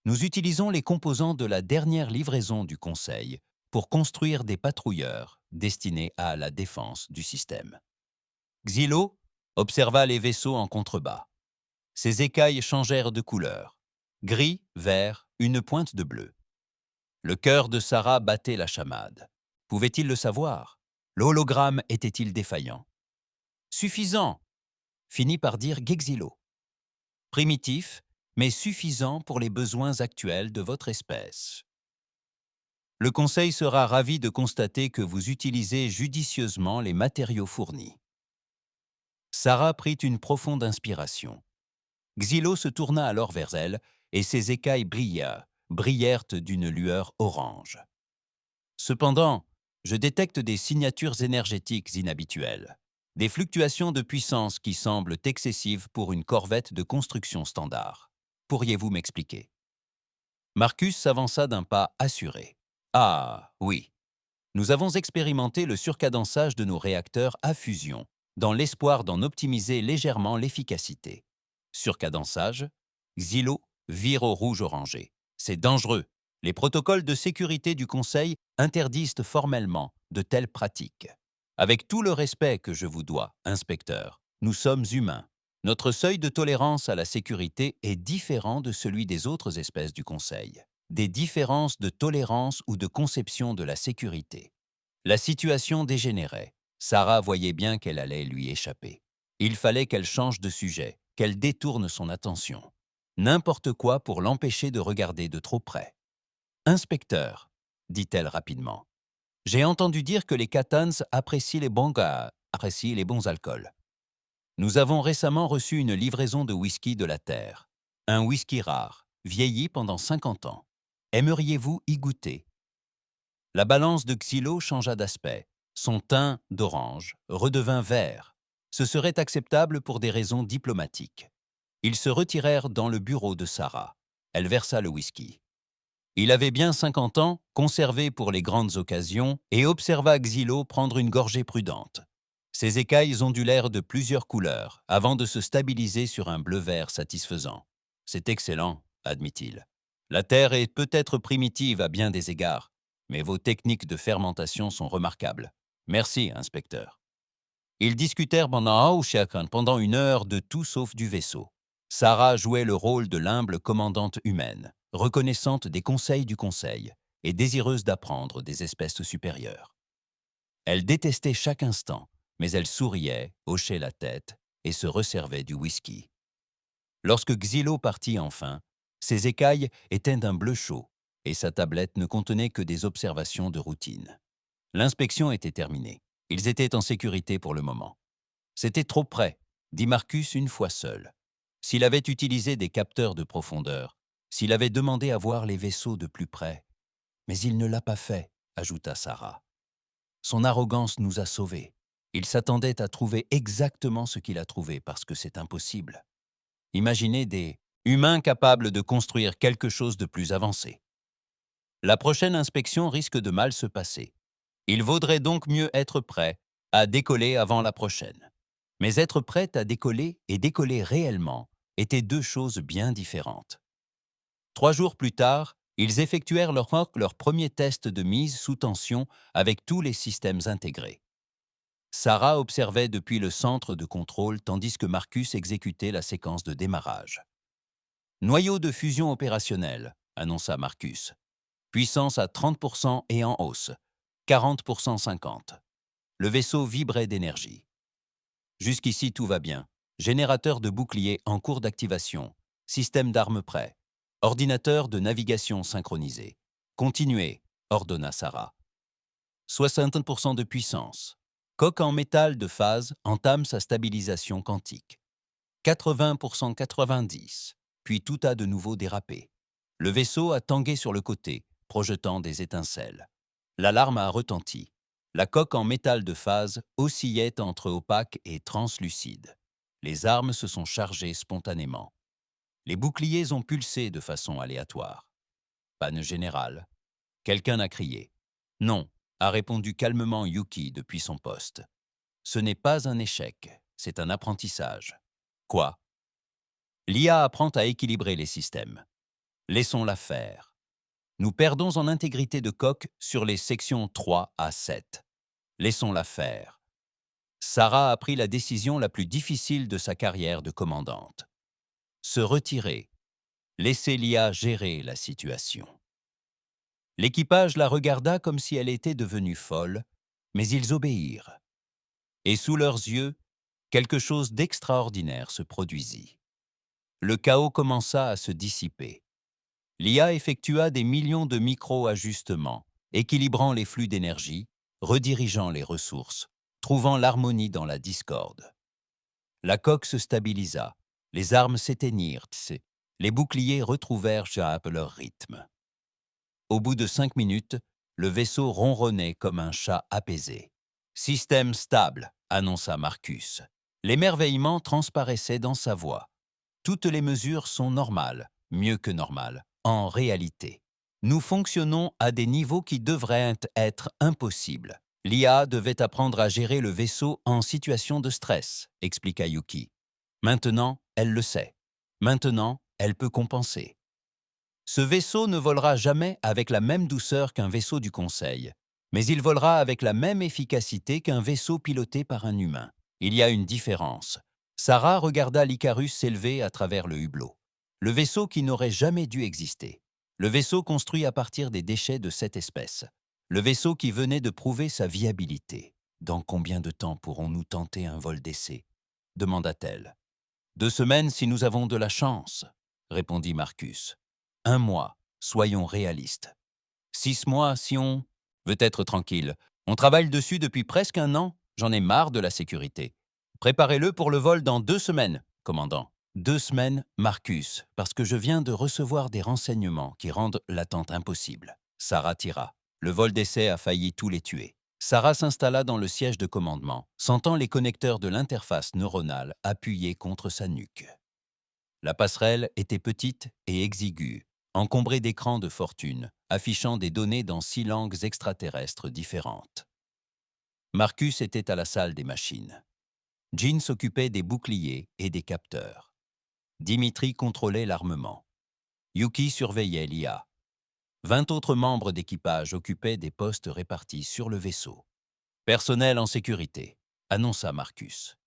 Nous utilisons les composants de la dernière livraison du Conseil pour construire des patrouilleurs destinés à la défense du système. Xylo observa les vaisseaux en contrebas. Ses écailles changèrent de couleur. Gris, vert, une pointe de bleu. Le cœur de Sarah battait la chamade. Pouvait-il le savoir? L'hologramme était-il défaillant? Suffisant, finit par dire Xylo. Primitif, mais suffisant pour les besoins actuels de votre espèce. Le Conseil sera ravi de constater que vous utilisez judicieusement les matériaux fournis. Sarah prit une profonde inspiration. Xylo se tourna alors vers elle et ses écailles brillèrent d'une lueur orange. Cependant, je détecte des signatures énergétiques inhabituelles, des fluctuations de puissance qui semblent excessives pour une corvette de construction standard. Pourriez-vous m'expliquer? Marcus s'avança d'un pas assuré. Ah, oui. Nous avons expérimenté le surcadençage de nos réacteurs à fusion, dans l'espoir d'en optimiser légèrement l'efficacité. Surcadençage, Xylo vire au rouge orangé. C'est dangereux. Les protocoles de sécurité du Conseil interdisent formellement de telles pratiques. Avec tout le respect que je vous dois, inspecteur, nous sommes humains. Notre seuil de tolérance à la sécurité est différent de celui des autres espèces du Conseil. Des différences de tolérance ou de conception de la sécurité. La situation dégénérait. Sarah voyait bien qu'elle allait lui échapper. Il fallait qu'elle change de sujet, qu'elle détourne son attention. N'importe quoi pour l'empêcher de regarder de trop près. « Inspecteur, dit-elle rapidement, j'ai entendu dire que les Catans apprécient les bons gars, apprécient les bons alcools. Nous avons récemment reçu une livraison de whisky de la Terre. Un whisky rare, vieilli pendant 50 ans. Aimeriez-vous y goûter ?» La balance de Xylo changea d'aspect. Son teint d'orange redevint vert. Ce serait acceptable pour des raisons diplomatiques. Ils se retirèrent dans le bureau de Sarah. Elle versa le whisky. Il avait bien 50 ans, conservé pour les grandes occasions, et observa Xylo prendre une gorgée prudente. Ses écailles ondulèrent de plusieurs couleurs, avant de se stabiliser sur un bleu-vert satisfaisant. « C'est excellent, » admit-il. « La terre est peut-être primitive à bien des égards, mais vos techniques de fermentation sont remarquables. Merci, inspecteur. » Ils discutèrent pendant 1 heure de tout sauf du vaisseau. Sarah jouait le rôle de l'humble commandante humaine, reconnaissante des conseils du Conseil et désireuse d'apprendre des espèces supérieures. Elle détestait chaque instant, mais elle souriait, hochait la tête et se resservait du whisky. Lorsque Xylo partit enfin, ses écailles étaient d'un bleu chaud et sa tablette ne contenait que des observations de routine. L'inspection était terminée. Ils étaient en sécurité pour le moment. « C'était trop près », dit Marcus une fois seul. S'il avait utilisé des capteurs de profondeur, s'il avait demandé à voir les vaisseaux de plus près. Mais il ne l'a pas fait, ajouta Sarah. Son arrogance nous a sauvés. Il s'attendait à trouver exactement ce qu'il a trouvé parce que c'est impossible. Imaginez des humains capables de construire quelque chose de plus avancé. La prochaine inspection risque de mal se passer. Il vaudrait donc mieux être prêt à décoller avant la prochaine. Mais être prêt à décoller et décoller réellement étaient 2 choses bien différentes. 3 jours plus tard, ils effectuèrent leur premier test de mise sous tension avec tous les systèmes intégrés. Sarah observait depuis le centre de contrôle tandis que Marcus exécutait la séquence de démarrage. « Noyau de fusion opérationnel », annonça Marcus. « Puissance à 30% et en hausse, 40% 50. » Le vaisseau vibrait d'énergie. « Jusqu'ici tout va bien. Générateur de bouclier en cours d'activation. Système d'armes prêt. Ordinateur de navigation synchronisé. Continuez, » ordonna Sarah. 60% de puissance. Coque en métal de phase entame sa stabilisation quantique. 80% 90, puis tout a de nouveau dérapé. Le vaisseau a tangué sur le côté, projetant des étincelles. L'alarme a retenti. La coque en métal de phase oscillait entre opaque et translucide. Les armes se sont chargées spontanément. Les boucliers ont pulsé de façon aléatoire. Panne générale. Quelqu'un a crié. « Non », a répondu calmement Yuki depuis son poste. « Ce n'est pas un échec, c'est un apprentissage. » « Quoi ?» L'IA apprend à équilibrer les systèmes. Laissons-la faire. Nous perdons en intégrité de coque sur les sections 3 à 7. Laissons-la faire. Sarah a pris la décision la plus difficile de sa carrière de commandante. Se retirer. Laisser l'IA gérer la situation. L'équipage la regarda comme si elle était devenue folle, mais ils obéirent. Et sous leurs yeux, quelque chose d'extraordinaire se produisit. Le chaos commença à se dissiper. L'IA effectua des millions de micro-ajustements, équilibrant les flux d'énergie, redirigeant les ressources, trouvant l'harmonie dans la discorde. La coque se stabilisa, les armes s'éteignirent, les boucliers retrouvèrent leur rythme. Au bout de 5 minutes, le vaisseau ronronnait comme un chat apaisé. « Système stable », annonça Marcus. L'émerveillement transparaissait dans sa voix. Toutes les mesures sont normales, mieux que normales, en réalité. Nous fonctionnons à des niveaux qui devraient être impossibles. L'IA devait apprendre à gérer le vaisseau en situation de stress, expliqua Yuki. Maintenant, elle le sait. Maintenant, elle peut compenser. Ce vaisseau ne volera jamais avec la même douceur qu'un vaisseau du Conseil, mais il volera avec la même efficacité qu'un vaisseau piloté par un humain. Il y a une différence. Sarah regarda l'Icarus s'élever à travers le hublot. Le vaisseau qui n'aurait jamais dû exister. Le vaisseau construit à partir des déchets de cette espèce. le vaisseau qui venait de prouver sa viabilité. « Dans combien de temps pourrons-nous tenter un vol d'essai » demanda-t-elle. « 2 semaines si nous avons de la chance » répondit Marcus. « 1 mois, soyons réalistes. 6 mois si on... veut être tranquille. On travaille dessus depuis presque 1 an, j'en ai marre de la sécurité. Préparez-le pour le vol dans 2 semaines, commandant. » 2 semaines, Marcus, parce que je viens de recevoir des renseignements qui rendent l'attente impossible. Sarah tira. Le vol d'essai a failli tous les tuer. Sarah s'installa dans le siège de commandement, sentant les connecteurs de l'interface neuronale appuyés contre sa nuque. La passerelle était petite et exiguë, encombrée d'écrans de fortune, affichant des données dans 6 langues extraterrestres différentes. Marcus était à la salle des machines. Jean s'occupait des boucliers et des capteurs. Dimitri contrôlait l'armement. Yuki surveillait l'IA. 20 autres membres d'équipage occupaient des postes répartis sur le vaisseau. « Personnel en sécurité », annonça Marcus.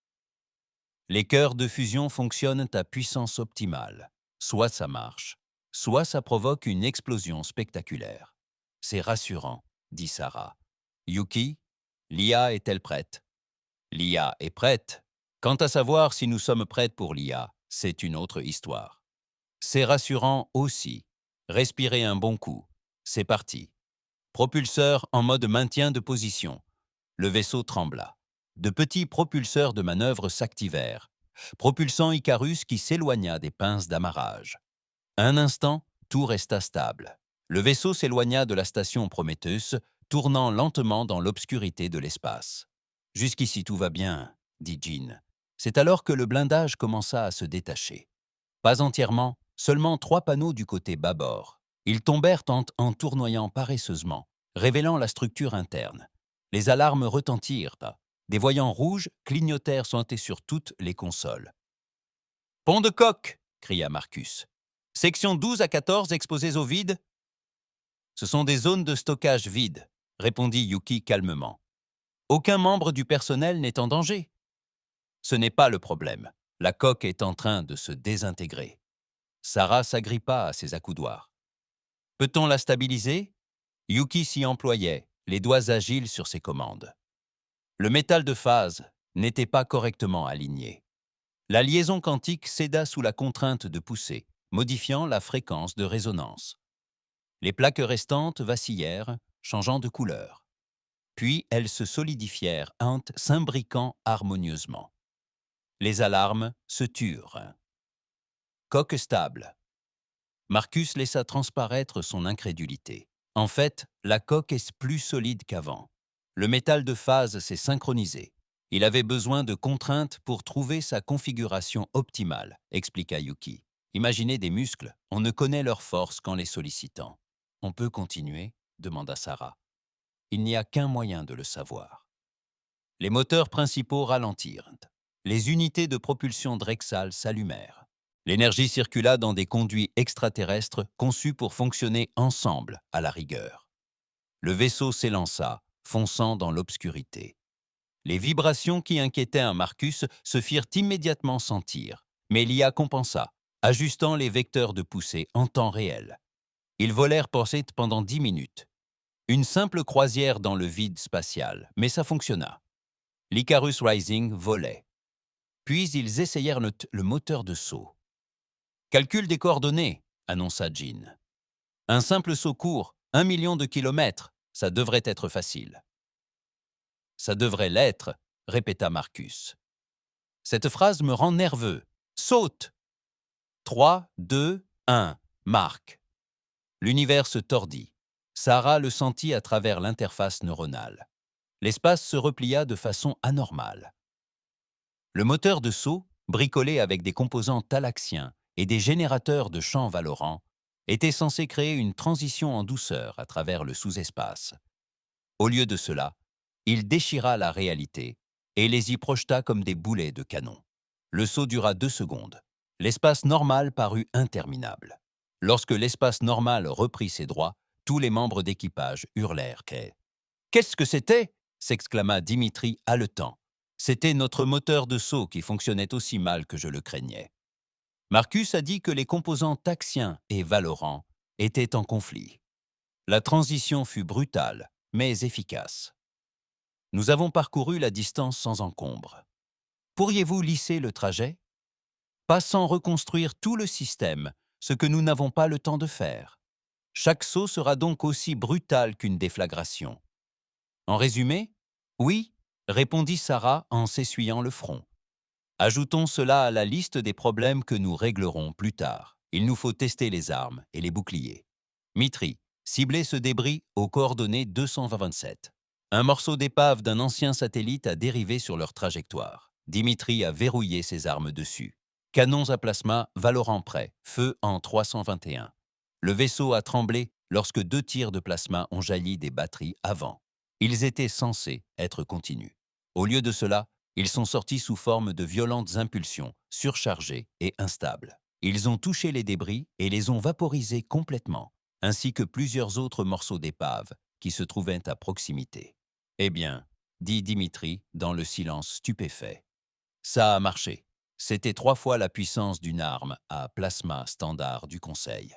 Les cœurs de fusion fonctionnent à puissance optimale. Soit ça marche, soit ça provoque une explosion spectaculaire. « C'est rassurant, » dit Sarah. « Yuki, l'IA est-elle prête ?»« L'IA est prête. Quant à savoir si nous sommes prêtes pour l'IA, c'est une autre histoire. » C'est rassurant aussi. Respirez un bon coup. C'est parti. Propulseur en mode maintien de position. Le vaisseau trembla. De petits propulseurs de manœuvre s'activèrent, propulsant Icarus qui s'éloigna des pinces d'amarrage. Un instant, tout resta stable. Le vaisseau s'éloigna de la station Prometheus, tournant lentement dans l'obscurité de l'espace. « Jusqu'ici tout va bien, » dit Jean. C'est alors que le blindage commença à se détacher. Pas entièrement, seulement 3 panneaux du côté bâbord. Ils tombèrent en tournoyant paresseusement, révélant la structure interne. Les alarmes retentirent. Des voyants rouges clignotèrent pointés sur toutes les consoles. « Pont de coque !» cria Marcus. « Section 12 à 14 exposées au vide ?»« Ce sont des zones de stockage vides, » répondit Yuki calmement. « Aucun membre du personnel n'est en danger. » Ce n'est pas le problème. La coque est en train de se désintégrer. Sarah s'agrippa à ses accoudoirs. « Peut-on la stabiliser ?» Yuki s'y employait, les doigts agiles sur ses commandes. Le métal de phase n'était pas correctement aligné. La liaison quantique céda sous la contrainte de poussée, modifiant la fréquence de résonance. Les plaques restantes vacillèrent, changeant de couleur. Puis elles se solidifièrent, s'imbriquant harmonieusement. Les alarmes se turent. Coque stable. Marcus laissa transparaître son incrédulité. En fait, la coque est plus solide qu'avant. Le métal de phase s'est synchronisé. Il avait besoin de contraintes pour trouver sa configuration optimale, expliqua Yuki. Imaginez des muscles, on ne connaît leur force qu'en les sollicitant. On peut continuer ? Demanda Sarah. Il n'y a qu'un moyen de le savoir. Les moteurs principaux ralentirent. Les unités de propulsion Drexal s'allumèrent. L'énergie circula dans des conduits extraterrestres conçus pour fonctionner ensemble à la rigueur. Le vaisseau s'élança, fonçant dans l'obscurité. Les vibrations qui inquiétaient un Marcus se firent immédiatement sentir, mais l'IA compensa, ajustant les vecteurs de poussée en temps réel. Ils volèrent pendant 10 minutes. Une simple croisière dans le vide spatial, mais ça fonctionna. L'Icarus Rising volait. Puis ils essayèrent le moteur de saut. « Calcul des coordonnées », annonça Jean. « Un simple saut court, 1 million de kilomètres, ça devrait être facile. »« Ça devrait l'être, » répéta Marcus. « Cette phrase me rend nerveux. Saute !» 3, 2, 1, marque. L'univers se tordit. Sarah le sentit à travers l'interface neuronale. L'espace se replia de façon anormale. Le moteur de saut, bricolé avec des composants thalaxiens et des générateurs de champs Valorant, était censé créer une transition en douceur à travers le sous-espace. Au lieu de cela, il déchira la réalité et les y projeta comme des boulets de canon. Le saut dura 2 secondes. L'espace normal parut interminable. Lorsque l'espace normal reprit ses droits, tous les membres d'équipage hurlèrent « Qu'est-ce que c'était ?» s'exclama Dimitri haletant. C'était notre moteur de saut qui fonctionnait aussi mal que je le craignais. Marcus a dit que les composants taxiens et Valorant étaient en conflit. La transition fut brutale, mais efficace. Nous avons parcouru la distance sans encombre. Pourriez-vous lisser le trajet? Pas sans reconstruire tout le système, ce que nous n'avons pas le temps de faire. Chaque saut sera donc aussi brutal qu'une déflagration. En résumé, oui, répondit Sarah en s'essuyant le front. Ajoutons cela à la liste des problèmes que nous réglerons plus tard. Il nous faut tester les armes et les boucliers. Mitri, ciblez ce débris aux coordonnées 227. Un morceau d'épave d'un ancien satellite a dérivé sur leur trajectoire. Dimitri a verrouillé ses armes dessus. Canons à plasma, Valorant prêt, feu en 321. Le vaisseau a tremblé lorsque 2 tirs de plasma ont jailli des batteries avant. Ils étaient censés être continus. Au lieu de cela, ils sont sortis sous forme de violentes impulsions, surchargées et instables. Ils ont touché les débris et les ont vaporisés complètement, ainsi que plusieurs autres morceaux d'épave qui se trouvaient à proximité. Eh bien, dit Dimitri dans le silence stupéfait. Ça a marché. C'était 3 fois la puissance d'une arme à plasma standard du Conseil,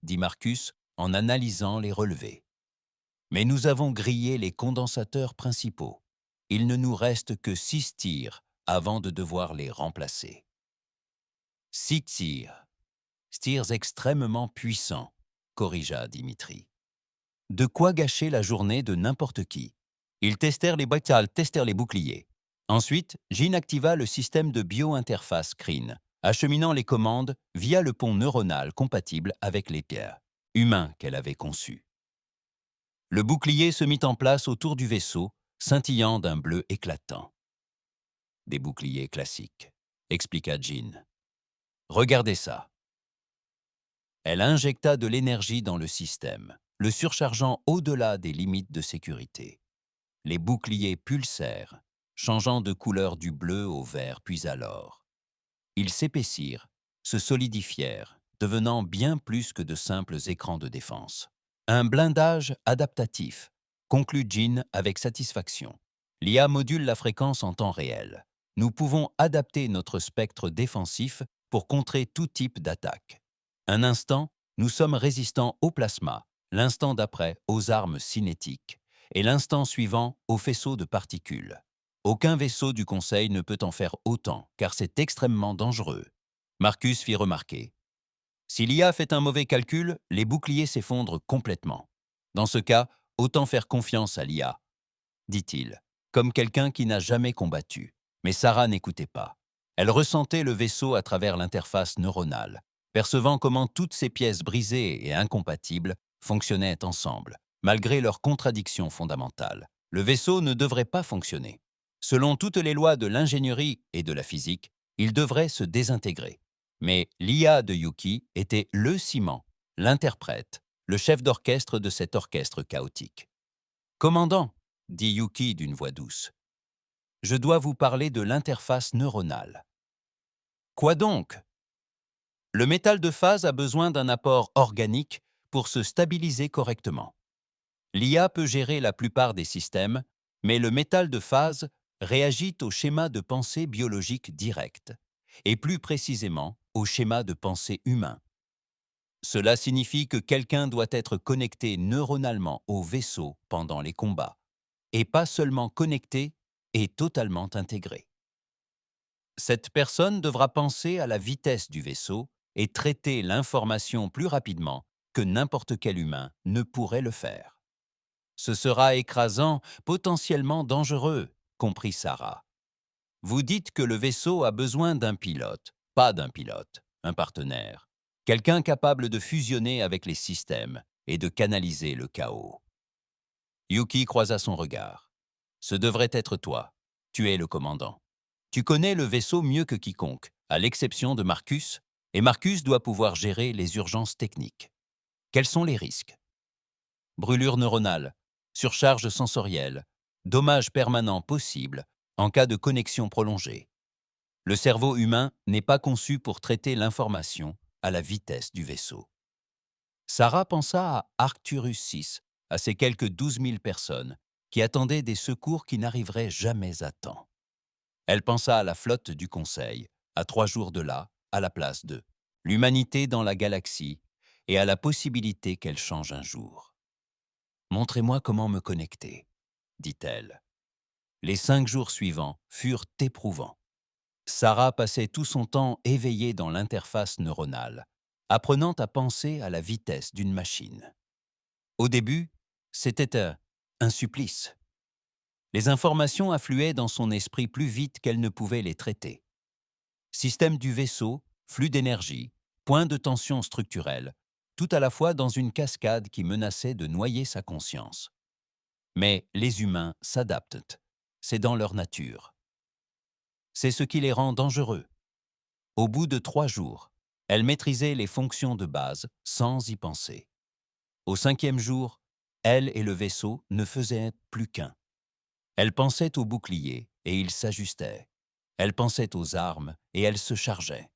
dit Marcus en analysant les relevés. Mais nous avons grillé les condensateurs principaux. Il ne nous reste que 6 tirs avant de devoir les remplacer. 6 tirs. Tirs extrêmement puissants, corrigea Dimitri. De quoi gâcher la journée de n'importe qui. Ils testèrent les testèrent les boucliers. Ensuite, Jean activa le système de bio-interface CRIN, acheminant les commandes via le pont neuronal compatible avec les pierres humains qu'elle avait conçus. Le bouclier se mit en place autour du vaisseau, scintillant d'un bleu éclatant. Des boucliers classiques, expliqua Jean. Regardez ça. Elle injecta de l'énergie dans le système, le surchargeant au-delà des limites de sécurité. Les boucliers pulsèrent, changeant de couleur du bleu au vert puis à l'or. Ils s'épaissirent, se solidifièrent, devenant bien plus que de simples écrans de défense. Un blindage adaptatif, conclut Jean avec satisfaction. L'IA module la fréquence en temps réel. Nous pouvons adapter notre spectre défensif pour contrer tout type d'attaque. Un instant, nous sommes résistants au plasma, l'instant d'après aux armes cinétiques, et l'instant suivant aux faisceaux de particules. Aucun vaisseau du Conseil ne peut en faire autant, car c'est extrêmement dangereux. Marcus fit remarquer. Si l'IA fait un mauvais calcul, les boucliers s'effondrent complètement. Dans ce cas, autant faire confiance à l'IA, dit-il, comme quelqu'un qui n'a jamais combattu. Mais Sarah n'écoutait pas. Elle ressentait le vaisseau à travers l'interface neuronale, percevant comment toutes ces pièces brisées et incompatibles fonctionnaient ensemble, malgré leurs contradictions fondamentales. Le vaisseau ne devrait pas fonctionner. Selon toutes les lois de l'ingénierie et de la physique, il devrait se désintégrer. Mais l'IA de Yuki était le ciment, l'interprète, le chef d'orchestre de cet orchestre chaotique. « Commandant, dit Yuki d'une voix douce, je dois vous parler de l'interface neuronale. Quoi donc? Le métal de phase a besoin d'un apport organique pour se stabiliser correctement. L'IA peut gérer la plupart des systèmes, mais le métal de phase réagit au schéma de pensée biologique direct, et plus précisément au schéma de pensée humain. Cela signifie que quelqu'un doit être connecté neuronalement au vaisseau pendant les combats, et pas seulement connecté et totalement intégré. Cette personne devra penser à la vitesse du vaisseau et traiter l'information plus rapidement que n'importe quel humain ne pourrait le faire. Ce sera écrasant, potentiellement dangereux, comprit Sarah. Vous dites que le vaisseau a besoin d'un pilote, pas d'un pilote, un partenaire, quelqu'un capable de fusionner avec les systèmes et de canaliser le chaos. Yuki croisa son regard. Ce devrait être toi. Tu es le commandant. Tu connais le vaisseau mieux que quiconque, à l'exception de Marcus, et Marcus doit pouvoir gérer les urgences techniques. Quels sont les risques? Brûlure neuronale, surcharge sensorielle, dommages permanents possibles en cas de connexion prolongée. Le cerveau humain n'est pas conçu pour traiter l'information à la vitesse du vaisseau. Sarah pensa à Arcturus VI, à ces quelques 12 000 personnes qui attendaient des secours qui n'arriveraient jamais à temps. Elle pensa à la flotte du Conseil, à 3 jours de là, à la place d'eux, l'humanité dans la galaxie et à la possibilité qu'elle change un jour. Montrez-moi comment me connecter, dit-elle. Les 5 jours suivants furent éprouvants. Sarah passait tout son temps éveillée dans l'interface neuronale, apprenant à penser à la vitesse d'une machine. Au début, c'était un supplice. Les informations affluaient dans son esprit plus vite qu'elle ne pouvait les traiter. Système du vaisseau, flux d'énergie, point de tension structurelle, tout à la fois dans une cascade qui menaçait de noyer sa conscience. Mais les humains s'adaptent. C'est dans leur nature. C'est ce qui les rend dangereux. Au bout de 3 jours, elle maîtrisait les fonctions de base sans y penser. Au 5e jour, elle et le vaisseau ne faisaient plus qu'un. Elle pensait au bouclier et il s'ajustait. Elle pensait aux armes et elle se chargeait.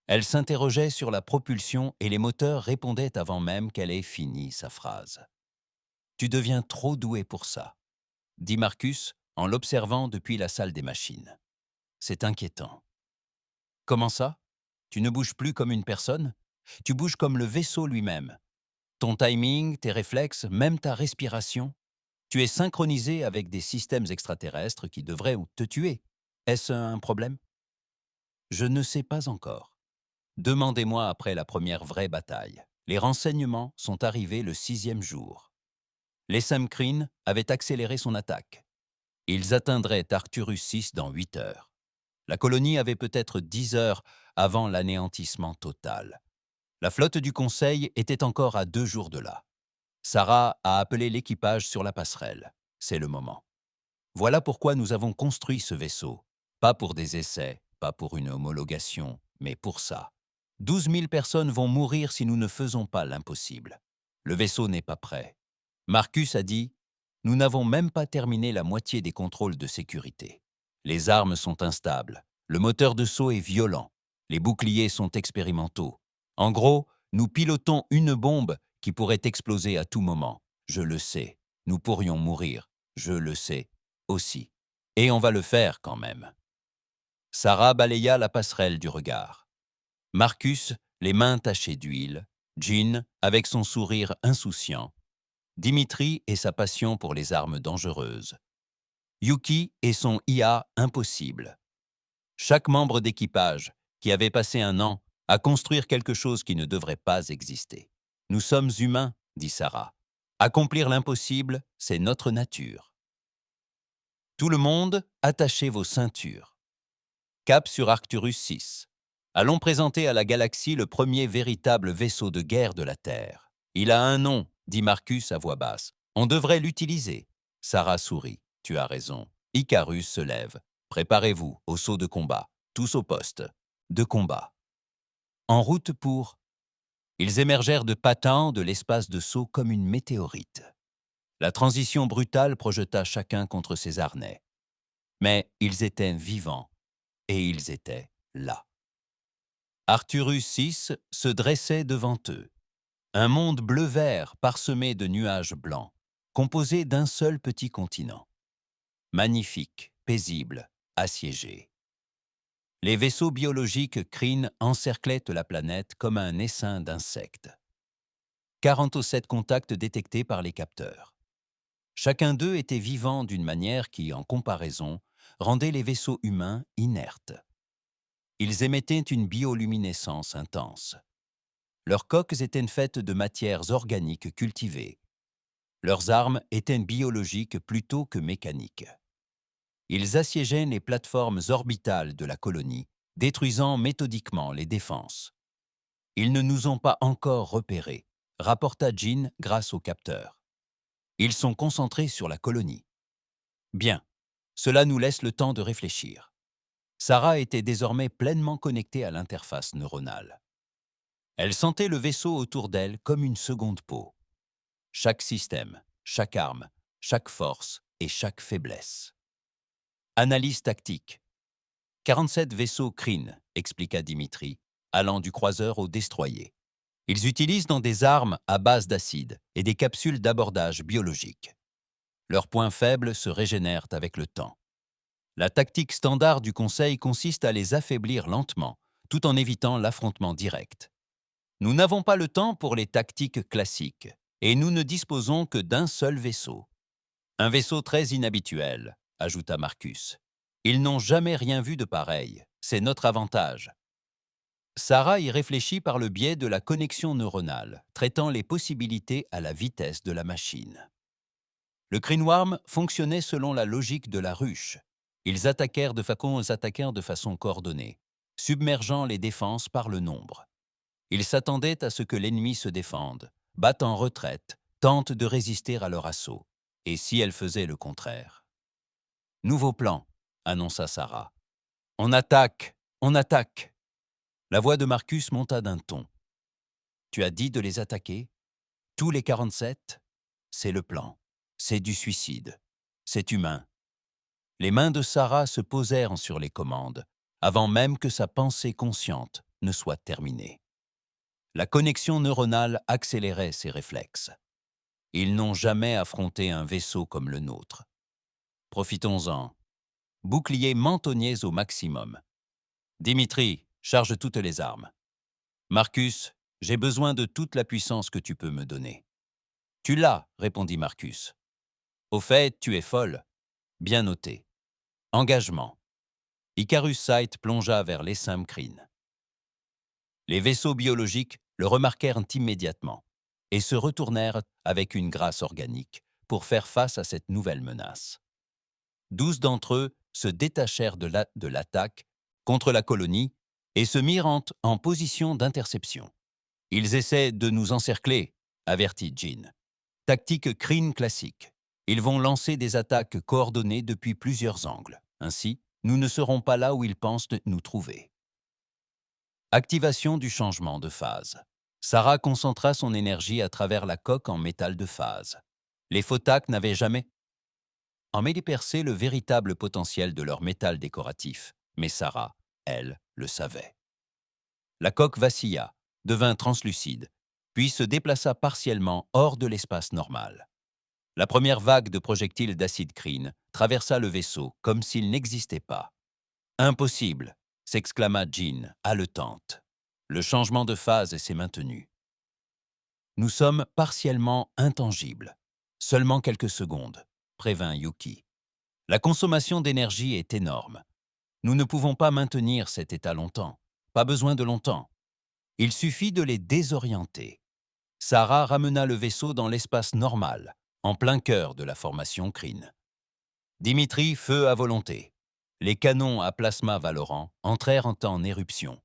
Elle s'interrogeait sur la propulsion et les moteurs répondaient avant même qu'elle ait fini sa phrase. « Tu deviens trop doué pour ça », dit Marcus en l'observant depuis la salle des machines. « C'est inquiétant. » « Comment ça? Tu ne bouges plus comme une personne? Tu bouges comme le vaisseau lui-même. Ton timing, tes réflexes, même ta respiration. Tu es synchronisé avec des systèmes extraterrestres qui devraient te tuer. Est-ce un problème? Je ne sais pas encore. Demandez-moi après la première vraie bataille. Les renseignements sont arrivés le 6e jour. Les Semkreen avaient accéléré son attaque. Ils atteindraient Arcturus 6 dans 8 heures. La colonie avait peut-être 10 heures avant l'anéantissement total. La flotte du Conseil était encore à 2 jours de là. Sarah a appelé l'équipage sur la passerelle. C'est le moment. Voilà pourquoi nous avons construit ce vaisseau. Pas pour des essais, pas pour une homologation, mais pour ça. 12 000 personnes vont mourir si nous ne faisons pas l'impossible. Le vaisseau n'est pas prêt. Marcus a dit « Nous n'avons même pas terminé la moitié des contrôles de sécurité. Les armes sont instables. Le moteur de saut est violent. Les boucliers sont expérimentaux. En gros, nous pilotons une bombe qui pourrait exploser à tout moment. Je le sais. Nous pourrions mourir. Je le sais aussi. Et on va le faire quand même. » Sarah balaya la passerelle du regard. Marcus, les mains tachées d'huile. Jean, avec son sourire insouciant. Dimitri et sa passion pour les armes dangereuses. Yuki et son IA impossible. Chaque membre d'équipage, qui avait passé un an à construire quelque chose qui ne devrait pas exister. « Nous sommes humains », dit Sarah. « Accomplir l'impossible, c'est notre nature. » Tout le monde, attachez vos ceintures. Cap sur Arcturus 6. Allons présenter à la galaxie le premier véritable vaisseau de guerre de la Terre. Il a un nom, dit Marcus à voix basse. On devrait l'utiliser. Sarah sourit. Tu as raison. Icarus se lève. Préparez-vous au saut de combat. Tous au poste. De combat. En route pour... Ils émergèrent de Patan de l'espace de saut comme une météorite. La transition brutale projeta chacun contre ses harnais. Mais ils étaient vivants et ils étaient là. Arcturus 6 se dressait devant eux. Un monde bleu-vert parsemé de nuages blancs, composé d'un seul petit continent. Magnifique, paisible, assiégé. Les vaisseaux biologiques Kreen encerclaient la planète comme un essaim d'insectes. 47 contacts détectés par les capteurs. Chacun d'eux était vivant d'une manière qui, en comparaison, rendait les vaisseaux humains inertes. Ils émettaient une bioluminescence intense. Leurs coques étaient faites de matières organiques cultivées. Leurs armes étaient biologiques plutôt que mécaniques. Ils assiégeaient les plateformes orbitales de la colonie, détruisant méthodiquement les défenses. Ils ne nous ont pas encore repérés, rapporta Jean grâce au capteur. Ils sont concentrés sur la colonie. Bien, cela nous laisse le temps de réfléchir. Sarah était désormais pleinement connectée à l'interface neuronale. Elle sentait le vaisseau autour d'elle comme une seconde peau. Chaque système, chaque arme, chaque force et chaque faiblesse. Analyse tactique. 47 vaisseaux Kreen, expliqua Dimitri, allant du croiseur au destroyer. Ils utilisent dans des armes à base d'acide et des capsules d'abordage biologique. Leurs points faibles se régénèrent avec le temps. La tactique standard du Conseil consiste à les affaiblir lentement, tout en évitant l'affrontement direct. Nous n'avons pas le temps pour les tactiques classiques, Et nous ne disposons que d'un seul vaisseau. Un vaisseau très inhabituel, ajouta Marcus. Ils n'ont jamais rien vu de pareil. C'est notre avantage. Sarah y réfléchit par le biais de la connexion neuronale, traitant les possibilités à la vitesse de la machine. Le Greenworm fonctionnait selon la logique de la ruche. Ils attaquèrent de façon coordonnée, submergeant les défenses par le nombre. Ils s'attendaient à ce que l'ennemi se défende, batte en retraite, tente de résister à leur assaut. Et si elle faisait le contraire? Nouveau plan, annonça Sarah. On attaque, on attaque. La voix de Marcus monta d'un ton. Tu as dit de les attaquer? Tous les 47? C'est le plan. C'est du suicide. C'est humain. Les mains de Sarah se posèrent sur les commandes, avant même que sa pensée consciente ne soit terminée. La connexion neuronale accélérait ses réflexes. Ils n'ont jamais affronté un vaisseau comme le nôtre. Profitons-en. Boucliers mentonniers au maximum. Dimitri, charge toutes les armes. Marcus, j'ai besoin de toute la puissance que tu peux me donner. Tu l'as, répondit Marcus. Au fait, tu es folle. Bien noté. Engagement. Icarus Sight plongea vers l'essaim Kryn. Les vaisseaux biologiques le remarquèrent immédiatement et se retournèrent avec une grâce organique pour faire face à cette nouvelle menace. 12 d'entre eux se détachèrent de l'attaque contre la colonie et se mirent en position d'interception. Ils essaient de nous encercler, avertit Jean. Tactique Kryn classique. Ils vont lancer des attaques coordonnées depuis plusieurs angles. Ainsi, nous ne serons pas là où ils pensent nous trouver. Activation du changement de phase. Sarah concentra son énergie à travers la coque en métal de phase. Les Photak n'avaient jamais percé le véritable potentiel de leur métal décoratif, mais Sarah, elle, le savait. La coque vacilla, devint translucide, puis se déplaça partiellement hors de l'espace normal. La première vague de projectiles d'acide Kryn traversa le vaisseau comme s'il n'existait pas. « Impossible !» s'exclama Jean, haletante. Le changement de phase s'est maintenu. Nous sommes partiellement intangibles. Seulement quelques secondes, prévint Yuki. La consommation d'énergie est énorme. Nous ne pouvons pas maintenir cet état longtemps. Pas besoin de longtemps. Il suffit de les désorienter. Sarah ramena le vaisseau dans l'espace normal, en plein cœur de la formation Kryn. Dimitri, feu à volonté. Les canons à plasma Valorant entrèrent en éruption.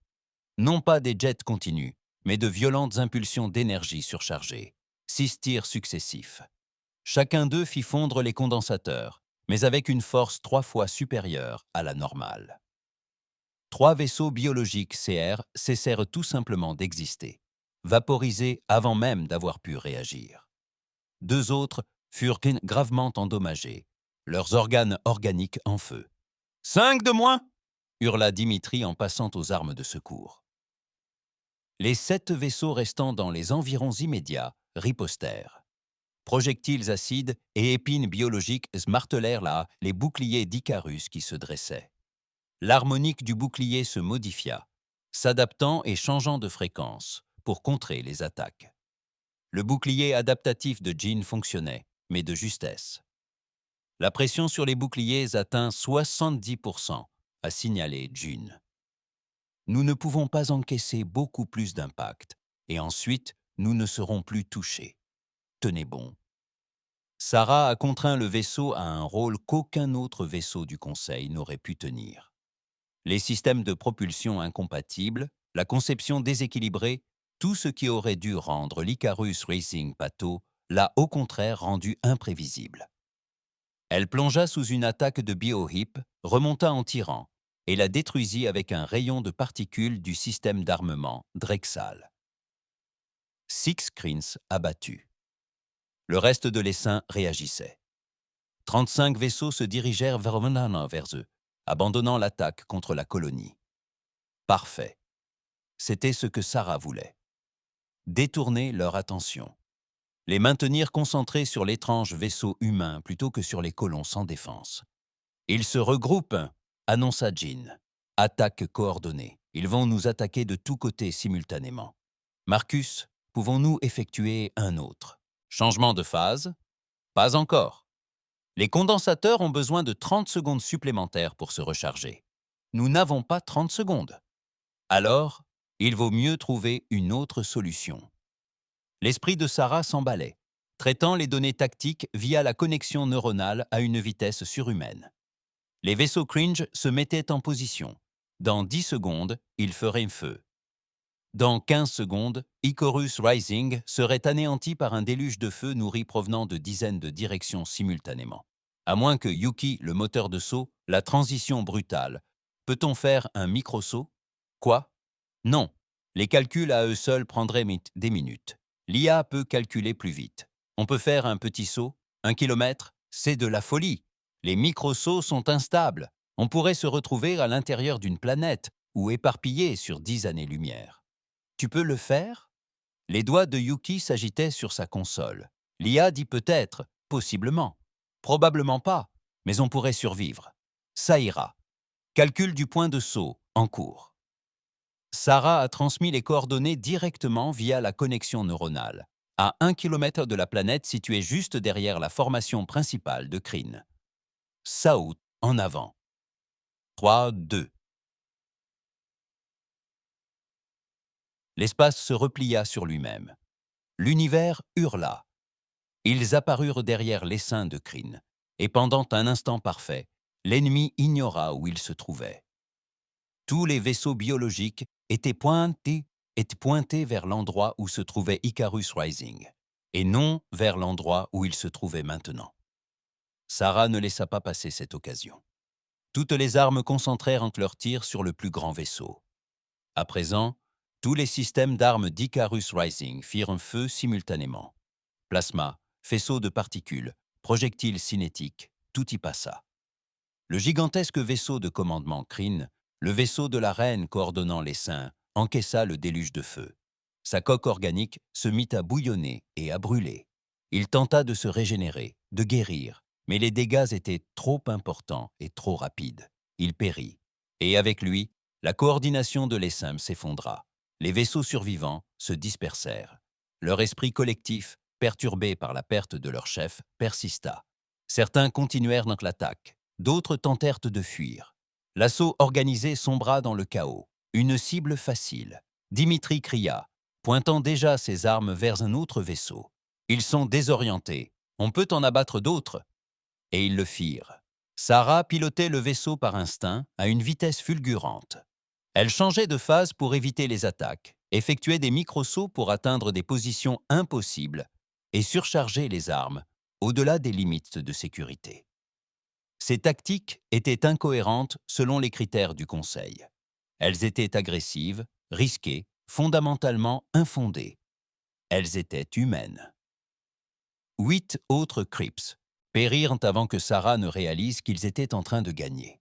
Non pas des jets continus, mais de violentes impulsions d'énergie surchargées. 6 tirs successifs. Chacun d'eux fit fondre les condensateurs, mais avec une force 3 fois supérieure à la normale. 3 vaisseaux biologiques CR cessèrent tout simplement d'exister, vaporisés avant même d'avoir pu réagir. 2 autres furent gravement endommagés, leurs organes organiques en feu. « 5 de moins !» hurla Dimitri en passant aux armes de secours. Les 7 vaisseaux restants dans les environs immédiats ripostèrent. Projectiles acides et épines biologiques martelèrent les boucliers d'Icarus qui se dressaient. L'harmonique du bouclier se modifia, s'adaptant et changeant de fréquence pour contrer les attaques. Le bouclier adaptatif de Jean fonctionnait, mais de justesse. La pression sur les boucliers atteint 70%, a signalé Jean. Nous ne pouvons pas encaisser beaucoup plus d'impact, et ensuite, nous ne serons plus touchés. Tenez bon. Sarah a contraint le vaisseau à un rôle qu'aucun autre vaisseau du Conseil n'aurait pu tenir. Les systèmes de propulsion incompatibles, la conception déséquilibrée, tout ce qui aurait dû rendre l'Icarus Racing Pato l'a au contraire rendu imprévisible. Elle plongea sous une attaque de biohip, remonta en tirant, et la détruisit avec un rayon de particules du système d'armement Drexal. 6 Kryns abattus. Le reste de l'essaim réagissait. 35 vaisseaux se dirigèrent vers eux, abandonnant l'attaque contre la colonie. Parfait. C'était ce que Sarah voulait. Détourner leur attention. Les maintenir concentrés sur l'étrange vaisseau humain plutôt que sur les colons sans défense. Ils se regroupent, annonça Jean. Attaque coordonnée. Ils vont nous attaquer de tous côtés simultanément. Marcus, pouvons-nous effectuer un autre? Changement de phase? Pas encore. Les condensateurs ont besoin de 30 secondes supplémentaires pour se recharger. Nous n'avons pas 30 secondes. Alors, il vaut mieux trouver une autre solution. L'esprit de Sarah s'emballait, traitant les données tactiques via la connexion neuronale à une vitesse surhumaine. Les vaisseaux Cringe se mettaient en position. Dans 10 secondes, ils feraient feu. Dans 15 secondes, Icarus Rising serait anéanti par un déluge de feu nourri provenant de dizaines de directions simultanément. À moins que Yuki, le moteur de saut, la transition brutale. Peut-on faire un micro-saut? Quoi? Non. Les calculs à eux seuls prendraient des minutes. L'IA peut calculer plus vite. On peut faire un petit saut, 1 kilomètre, c'est de la folie. Les micro-sauts sont instables. On pourrait se retrouver à l'intérieur d'une planète ou éparpillé sur 10 années-lumière. Tu peux le faire? Les doigts de Yuki s'agitaient sur sa console. L'IA dit peut-être, possiblement. Probablement pas, mais on pourrait survivre. Ça ira. Calcul du point de saut, en cours. Sarah a transmis les coordonnées directement via la connexion neuronale, à 1 kilomètre de la planète située juste derrière la formation principale de Kryn. Saout, en avant. 3, 2. L'espace se replia sur lui-même. L'univers hurla. Ils apparurent derrière l'essaim de Kryn, et pendant un instant parfait, l'ennemi ignora où il se trouvait. Tous les vaisseaux biologiques étaient pointés vers l'endroit où se trouvait Icarus Rising, et non vers l'endroit où il se trouvait maintenant. Sarah ne laissa pas passer cette occasion. Toutes les armes concentrèrent leurs tirs sur le plus grand vaisseau. À présent, tous les systèmes d'armes d'Icarus Rising firent un feu simultanément. Plasma, faisceaux de particules, projectiles cinétiques, tout y passa. Le gigantesque vaisseau de commandement Kryn, le vaisseau de la reine coordonnant l'essaim, encaissa le déluge de feu. Sa coque organique se mit à bouillonner et à brûler. Il tenta de se régénérer, de guérir, mais les dégâts étaient trop importants et trop rapides. Il périt. Et avec lui, la coordination de l'essaim s'effondra. Les vaisseaux survivants se dispersèrent. Leur esprit collectif, perturbé par la perte de leur chef, persista. Certains continuèrent dans l'attaque, d'autres tentèrent de fuir. L'assaut organisé sombra dans le chaos. Une cible facile. Dimitri cria, pointant déjà ses armes vers un autre vaisseau. Ils sont désorientés. On peut en abattre d'autres. Et ils le firent. Sarah pilotait le vaisseau par instinct à une vitesse fulgurante. Elle changeait de phase pour éviter les attaques, effectuait des micro-sauts pour atteindre des positions impossibles et surchargeait les armes au-delà des limites de sécurité. Ces tactiques étaient incohérentes selon les critères du Conseil. Elles étaient agressives, risquées, fondamentalement infondées. Elles étaient humaines. 8 autres Crips périrent avant que Sarah ne réalise qu'ils étaient en train de gagner.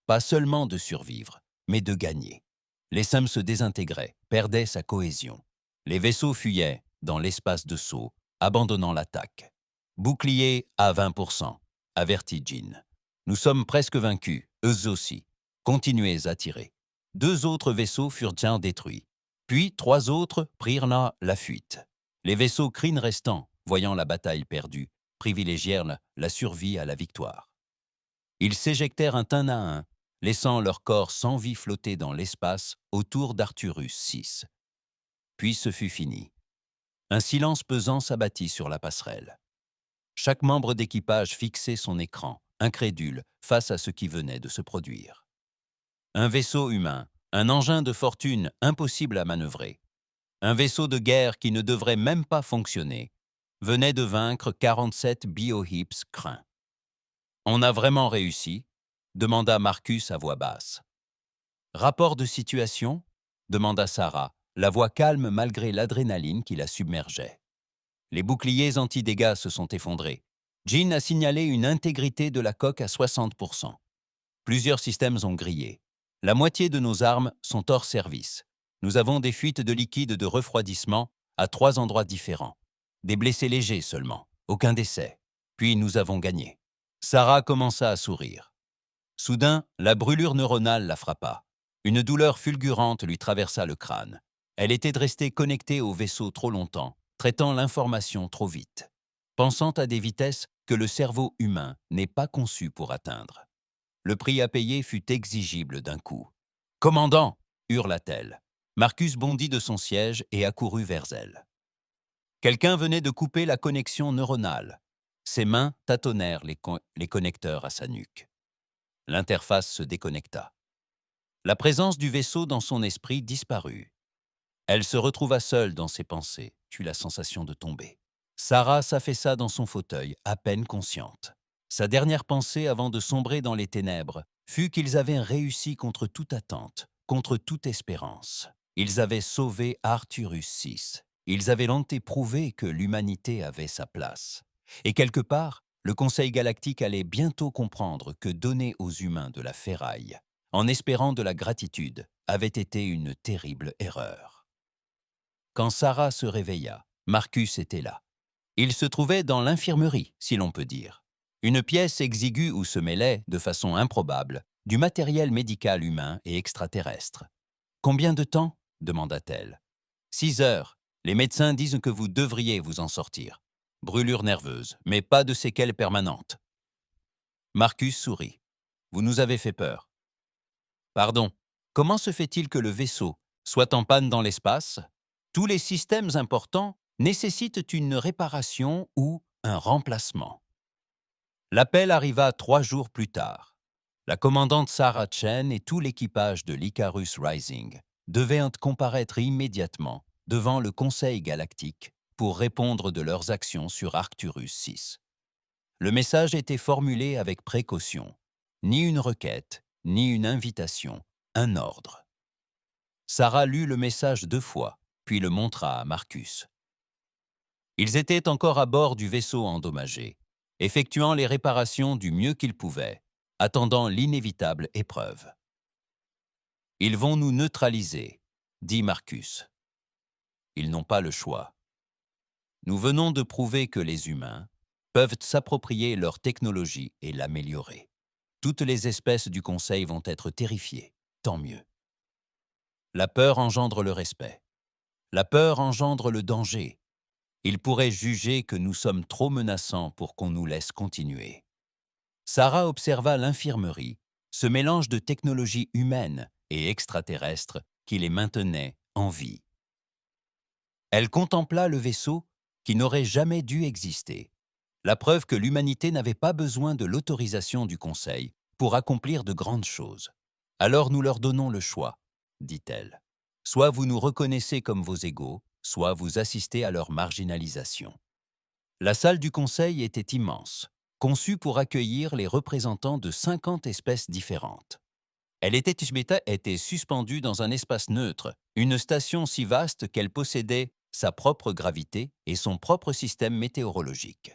Pas seulement de survivre, mais de gagner. L'essaim se désintégrait, perdait sa cohésion. Les vaisseaux fuyaient dans l'espace de saut, abandonnant l'attaque. Bouclier à 20%, avertit Jean. Nous sommes presque vaincus, eux aussi. Continuez à tirer. 2 autres vaisseaux furent bien détruits. Puis 3 autres prirent la fuite. Les vaisseaux Kryn restants, voyant la bataille perdue, privilégièrent la survie à la victoire. Ils s'éjectèrent un à un, laissant leur corps sans vie flotter dans l'espace autour d'Arcturus 6. Puis ce fut fini. Un silence pesant s'abattit sur la passerelle. Chaque membre d'équipage fixait son écran, incrédule, face à ce qui venait de se produire. Un vaisseau humain, un engin de fortune impossible à manœuvrer, un vaisseau de guerre qui ne devrait même pas fonctionner, venait de vaincre 47 biohips craints. On a vraiment réussi? Demanda Marcus à voix basse. Rapport de situation? Demanda Sarah, la voix calme malgré l'adrénaline qui la submergeait. Les boucliers anti-dégâts se sont effondrés. Jean a signalé une intégrité de la coque à 60%. Plusieurs systèmes ont grillé. La moitié de nos armes sont hors service. Nous avons des fuites de liquide de refroidissement à 3 endroits différents. Des blessés légers seulement, aucun décès. Puis nous avons gagné. Sarah commença à sourire. Soudain, la brûlure neuronale la frappa. Une douleur fulgurante lui traversa le crâne. Elle était restée connectée au vaisseau trop longtemps, traitant l'information trop vite, pensant à des vitesses que le cerveau humain n'est pas conçu pour atteindre. Le prix à payer fut exigible d'un coup. « Commandant !» hurla-t-elle. Marcus bondit de son siège et accourut vers elle. Quelqu'un venait de couper la connexion neuronale. Ses mains tâtonnèrent les connecteurs à sa nuque. L'interface se déconnecta. La présence du vaisseau dans son esprit disparut. Elle se retrouva seule dans ses pensées, eut la sensation de tomber. Sarah s'affaissa dans son fauteuil, à peine consciente. Sa dernière pensée avant de sombrer dans les ténèbres fut qu'ils avaient réussi contre toute attente, contre toute espérance. Ils avaient sauvé Arcturus VI. Ils avaient longtemps prouvé que l'humanité avait sa place. Et quelque part, le Conseil galactique allait bientôt comprendre que donner aux humains de la ferraille, en espérant de la gratitude, avait été une terrible erreur. Quand Sarah se réveilla, Marcus était là. Il se trouvait dans l'infirmerie, si l'on peut dire. Une pièce exiguë où se mêlait, de façon improbable, du matériel médical humain et extraterrestre. « Combien de temps ?» demanda-t-elle. « 6 heures. Les médecins disent que vous devriez vous en sortir. Brûlure nerveuse, mais pas de séquelles permanentes. » Marcus sourit. « Vous nous avez fait peur. » « Pardon, comment se fait-il que le vaisseau soit en panne dans l'espace? Tous les systèmes importants nécessitent une réparation ou un remplacement. » L'appel arriva 3 jours plus tard. La commandante Sarah Chen et tout l'équipage de l'Icarus Rising devaient comparaître immédiatement devant le Conseil galactique pour répondre de leurs actions sur Arcturus VI. Le message était formulé avec précaution. Ni une requête, ni une invitation, un ordre. Sarah lut le message 2 fois, puis le montra à Marcus. Ils étaient encore à bord du vaisseau endommagé, effectuant les réparations du mieux qu'ils pouvaient, attendant l'inévitable épreuve. « Ils vont nous neutraliser », dit Marcus. « Ils n'ont pas le choix. Nous venons de prouver que les humains peuvent s'approprier leur technologie et l'améliorer. Toutes les espèces du Conseil vont être terrifiées, tant mieux. La peur engendre le respect. La peur engendre le danger. Ils pourraient juger que nous sommes trop menaçants pour qu'on nous laisse continuer. » Sarah observa l'infirmerie, ce mélange de technologie humaine et extraterrestre qui les maintenait en vie. Elle contempla le vaisseau qui n'aurait jamais dû exister, la preuve que l'humanité n'avait pas besoin de l'autorisation du Conseil pour accomplir de grandes choses. « Alors nous leur donnons le choix, » dit-elle. « Soit vous nous reconnaissez comme vos égaux, soit vous assistez à leur marginalisation. » La salle du Conseil était immense, conçue pour accueillir les représentants de 50 espèces différentes. Elle était suspendue dans un espace neutre, une station si vaste qu'elle possédait sa propre gravité et son propre système météorologique.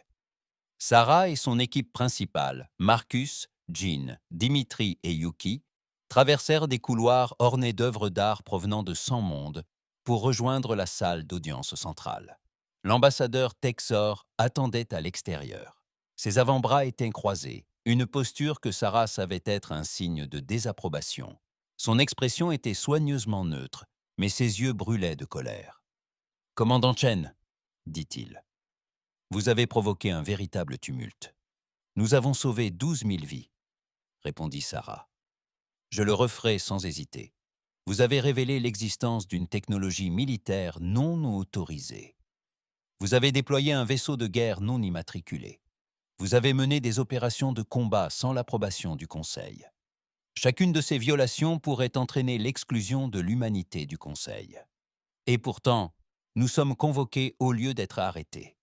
Sarah et son équipe principale, Marcus, Jean, Dimitri et Yuki, traversèrent des couloirs ornés d'œuvres d'art provenant de 100 mondes pour rejoindre la salle d'audience centrale. L'ambassadeur Texor attendait à l'extérieur. Ses avant-bras étaient croisés, une posture que Sarah savait être un signe de désapprobation. Son expression était soigneusement neutre, mais ses yeux brûlaient de colère. « Commandant Chen, » dit-il, « vous avez provoqué un véritable tumulte. Nous avons sauvé 12 000 vies, » répondit Sarah. « Je le referai sans hésiter. Vous avez révélé l'existence d'une technologie militaire non autorisée. Vous avez déployé un vaisseau de guerre non immatriculé. Vous avez mené des opérations de combat sans l'approbation du Conseil. Chacune de ces violations pourrait entraîner l'exclusion de l'humanité du Conseil. Et pourtant, nous sommes convoqués au lieu d'être arrêtés.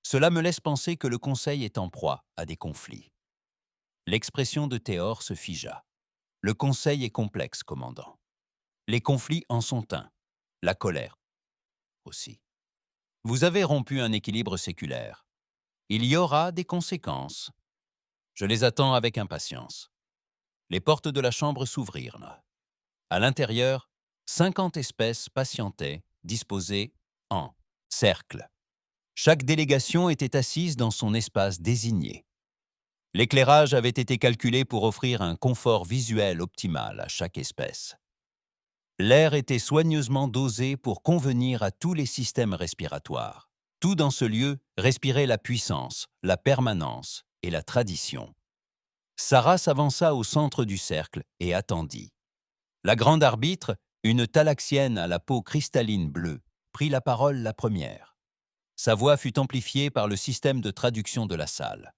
Cela me laisse penser que le Conseil est en proie à des conflits. » L'expression de Théor se figea. « Le Conseil est complexe, commandant. Les conflits en sont un. La colère aussi. Vous avez rompu un équilibre séculaire. Il y aura des conséquences. Je les attends avec impatience. » Les portes de la chambre s'ouvrirent. À l'intérieur, 50 espèces patientaient, disposées en cercle. Chaque délégation était assise dans son espace désigné. L'éclairage avait été calculé pour offrir un confort visuel optimal à chaque espèce. L'air était soigneusement dosé pour convenir à tous les systèmes respiratoires. Tout dans ce lieu respirait la puissance, la permanence et la tradition. Sarah s'avança au centre du cercle et attendit. La grande arbitre, une talaxienne à la peau cristalline bleue, prit la parole la première. Sa voix fut amplifiée par le système de traduction de la salle.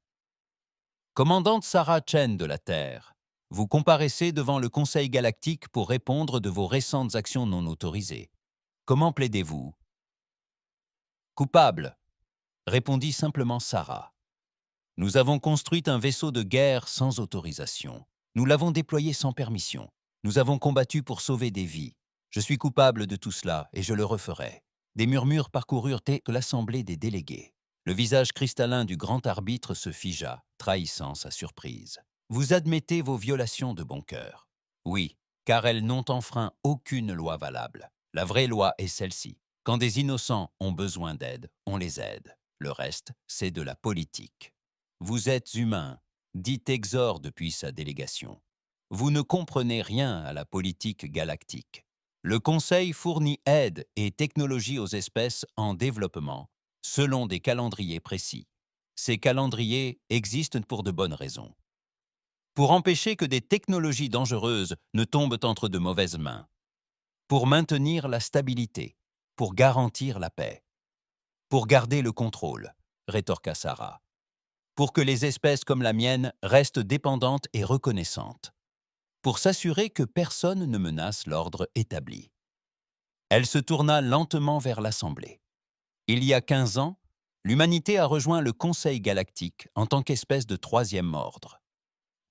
Commandante Sarah Chen de la Terre, vous comparaissez devant le Conseil galactique pour répondre de vos récentes actions non autorisées. Comment plaidez-vous? Coupable, répondit simplement Sarah. Nous avons construit un vaisseau de guerre sans autorisation. Nous l'avons déployé sans permission. Nous avons combattu pour sauver des vies. Je suis coupable de tout cela et je le referai. Des murmures parcoururent l'assemblée des délégués. Le visage cristallin du grand arbitre se figea, trahissant sa surprise. Vous admettez vos violations de bon cœur. Oui, car elles n'ont enfreint aucune loi valable. La vraie loi est celle-ci. Quand des innocents ont besoin d'aide, on les aide. Le reste, c'est de la politique. Vous êtes humain, dit Exor depuis sa délégation. Vous ne comprenez rien à la politique galactique. Le Conseil fournit aide et technologie aux espèces en développement, selon des calendriers précis. Ces calendriers existent pour de bonnes raisons. Pour empêcher que des technologies dangereuses ne tombent entre de mauvaises mains. Pour maintenir la stabilité. Pour garantir la paix. Pour garder le contrôle, rétorqua Sarah. Pour que les espèces comme la mienne restent dépendantes et reconnaissantes. Pour s'assurer que personne ne menace l'ordre établi. Elle se tourna lentement vers l'Assemblée. Il y a 15 ans, l'humanité a rejoint le Conseil galactique en tant qu'espèce de troisième ordre.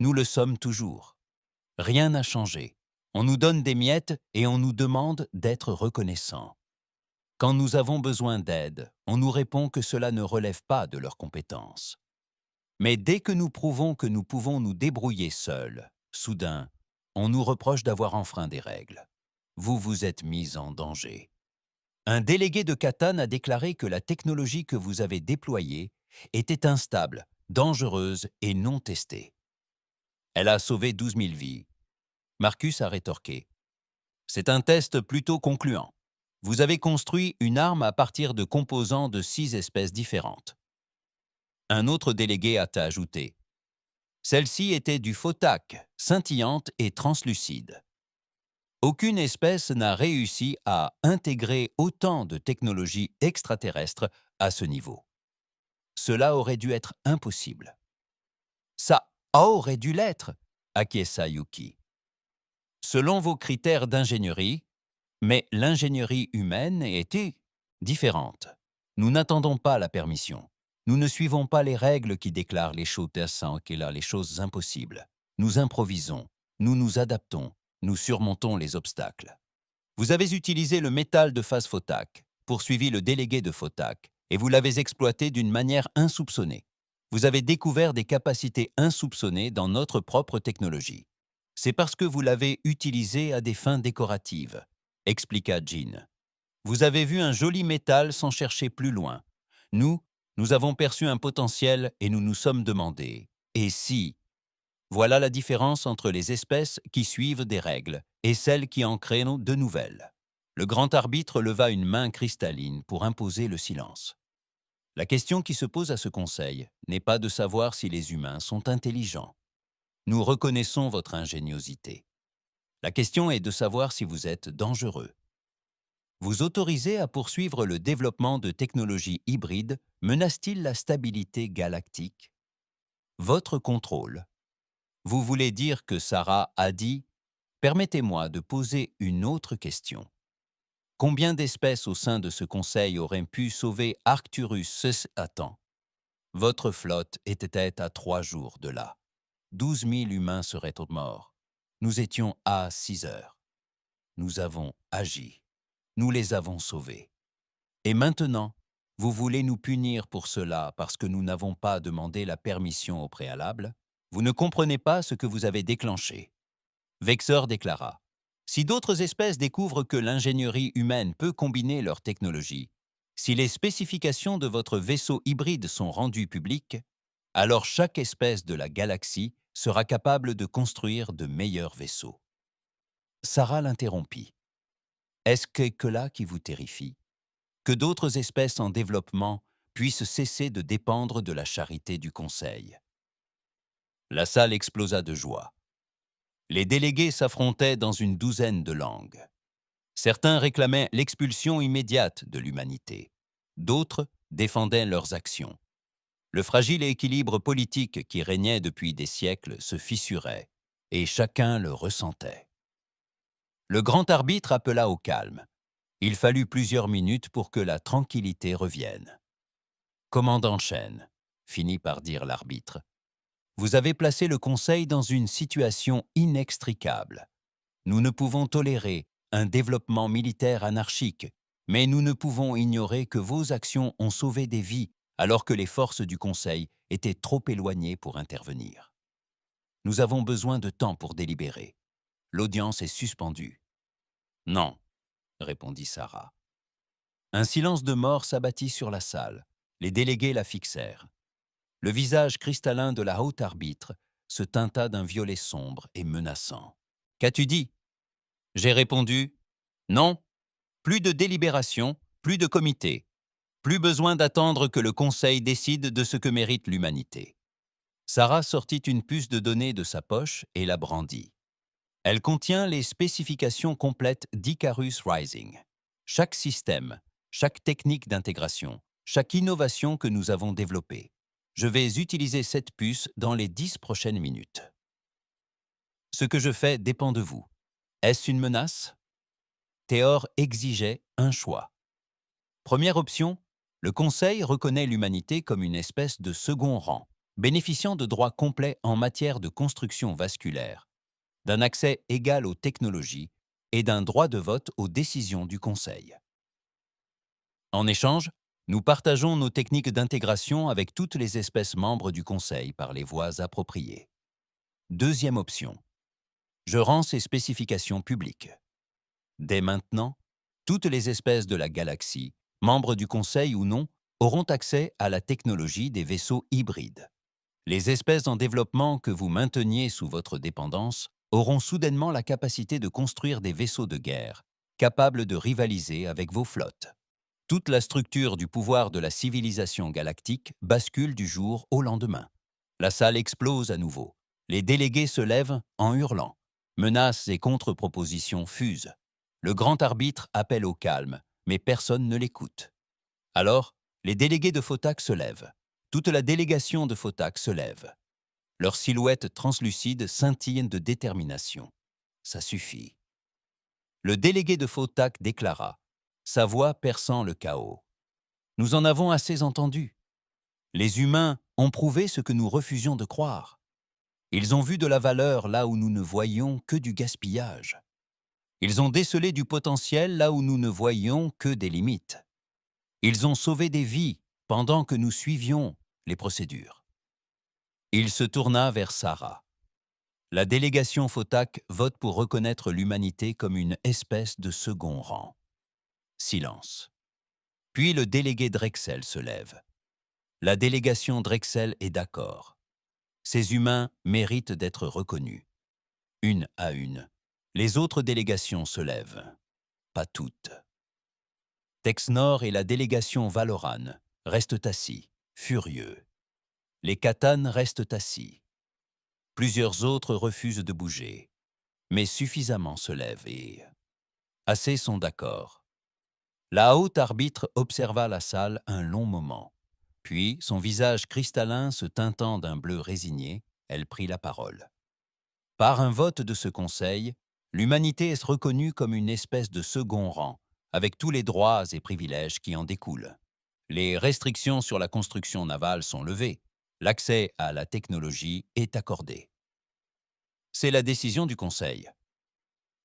Nous le sommes toujours. Rien n'a changé. On nous donne des miettes et on nous demande d'être reconnaissants. Quand nous avons besoin d'aide, on nous répond que cela ne relève pas de leurs compétences. Mais dès que nous prouvons que nous pouvons nous débrouiller seuls, soudain, on nous reproche d'avoir enfreint des règles. Vous vous êtes mis en danger. Un délégué de Catan a déclaré que la technologie que vous avez déployée était instable, dangereuse et non testée. Elle a sauvé 12 000 vies. Marcus a rétorqué. C'est un test plutôt concluant. Vous avez construit une arme à partir de composants de 6 espèces différentes. Un autre délégué a ajouté. Celle-ci était du photac, scintillante et translucide. Aucune espèce n'a réussi à intégrer autant de technologies extraterrestres à ce niveau. Cela aurait dû être impossible. Ça aurait dû l'être, acquiesça Yuki. Selon vos critères d'ingénierie, mais l'ingénierie humaine était différente. Nous n'attendons pas la permission. Nous ne suivons pas les règles qui déclarent les choses les choses impossibles. Nous improvisons, nous nous adaptons, nous surmontons les obstacles. Vous avez utilisé le métal de phase Photac, poursuivi le délégué de Photac, et vous l'avez exploité d'une manière insoupçonnée. Vous avez découvert des capacités insoupçonnées dans notre propre technologie. C'est parce que vous l'avez utilisé à des fins décoratives, expliqua Jean. Vous avez vu un joli métal sans chercher plus loin. Nous avons perçu un potentiel et nous nous sommes demandé « et si ?» Voilà la différence entre les espèces qui suivent des règles et celles qui en créent de nouvelles. Le grand arbitre leva une main cristalline pour imposer le silence. La question qui se pose à ce conseil n'est pas de savoir si les humains sont intelligents. Nous reconnaissons votre ingéniosité. La question est de savoir si vous êtes dangereux. Vous autorisez à poursuivre le développement de technologies hybrides menace-t-il la stabilité galactique? Votre contrôle. Vous voulez dire que Sarah a dit « Permettez-moi de poser une autre question. Combien d'espèces au sein de ce conseil auraient pu sauver Arcturus à temps? Votre flotte était à 3 jours de là. 12 000 humains seraient morts. Nous étions à 6 heures. Nous avons agi. Nous les avons sauvés. Et maintenant, vous voulez nous punir pour cela parce que nous n'avons pas demandé la permission au préalable? Vous ne comprenez pas ce que vous avez déclenché. » Vexor déclara. Si d'autres espèces découvrent que l'ingénierie humaine peut combiner leurs technologies, si les spécifications de votre vaisseau hybride sont rendues publiques, alors chaque espèce de la galaxie sera capable de construire de meilleurs vaisseaux. Sarah l'interrompit. Est-ce que là qui vous terrifie? que d'autres espèces en développement puissent cesser de dépendre de la charité du Conseil. La salle explosa de joie. Les délégués s'affrontaient dans une douzaine de langues. Certains réclamaient l'expulsion immédiate de l'humanité. D'autres défendaient leurs actions. Le fragile équilibre politique qui régnait depuis des siècles se fissurait, et chacun le ressentait. Le grand arbitre appela au calme. Il fallut plusieurs minutes pour que la tranquillité revienne. « Commandant Shen, » finit par dire l'arbitre, « vous avez placé le Conseil dans une situation inextricable. Nous ne pouvons tolérer un développement militaire anarchique, mais nous ne pouvons ignorer que vos actions ont sauvé des vies alors que les forces du Conseil étaient trop éloignées pour intervenir. Nous avons besoin de temps pour délibérer. L'audience est suspendue. »« Non, » répondit Sarah. Un silence de mort s'abattit sur la salle. Les délégués la fixèrent. Le visage cristallin de la haute arbitre se teinta d'un violet sombre et menaçant. « Qu'as-tu dit ?» J'ai répondu « Non, plus de délibération, plus de comité. Plus besoin d'attendre que le Conseil décide de ce que mérite l'humanité. » Sarah sortit une puce de données de sa poche et la brandit. Elle contient les spécifications complètes d'Icarus Rising. Chaque système, chaque technique d'intégration, chaque innovation que nous avons développée. Je vais utiliser cette puce dans les 10 prochaines minutes. Ce que je fais dépend de vous. Est-ce une menace? Théor exigeait un choix. Première option, le Conseil reconnaît l'humanité comme une espèce de second rang, bénéficiant de droits complets en matière de construction vasculaire, d'un accès égal aux technologies et d'un droit de vote aux décisions du Conseil. En échange, nous partageons nos techniques d'intégration avec toutes les espèces membres du Conseil par les voies appropriées. Deuxième option, je rends ces spécifications publiques. Dès maintenant, toutes les espèces de la galaxie, membres du Conseil ou non, auront accès à la technologie des vaisseaux hybrides. Les espèces en développement que vous mainteniez sous votre dépendance auront soudainement la capacité de construire des vaisseaux de guerre, capables de rivaliser avec vos flottes. Toute la structure du pouvoir de la civilisation galactique bascule du jour au lendemain. La salle explose à nouveau. Les délégués se lèvent en hurlant. Menaces et contre-propositions fusent. Le grand arbitre appelle au calme, mais personne ne l'écoute. Alors, les délégués de Photak se lèvent. Toute la délégation de Photak se lève. Leurs silhouettes translucides scintillent de détermination. Ça suffit. Le délégué de Photak déclara, sa voix perçant le chaos. « Nous en avons assez entendu. Les humains ont prouvé ce que nous refusions de croire. Ils ont vu de la valeur là où nous ne voyions que du gaspillage. Ils ont décelé du potentiel là où nous ne voyions que des limites. Ils ont sauvé des vies pendant que nous suivions les procédures. » Il se tourna vers Sarah. La délégation Photak vote pour reconnaître l'humanité comme une espèce de second rang. Silence. Puis le délégué Drexel se lève. La délégation Drexel est d'accord. Ces humains méritent d'être reconnus. Une à une, les autres délégations se lèvent. Pas toutes. Texnor et la délégation Valoran restent assis, furieux. Les Katanes restent assis. Plusieurs autres refusent de bouger, mais suffisamment se lèvent et... Assez sont d'accord. La haute arbitre observa la salle un long moment. Puis, son visage cristallin se teintant d'un bleu résigné, elle prit la parole. Par un vote de ce conseil, l'humanité est reconnue comme une espèce de second rang, avec tous les droits et privilèges qui en découlent. Les restrictions sur la construction navale sont levées. L'accès à la technologie est accordé. C'est la décision du Conseil.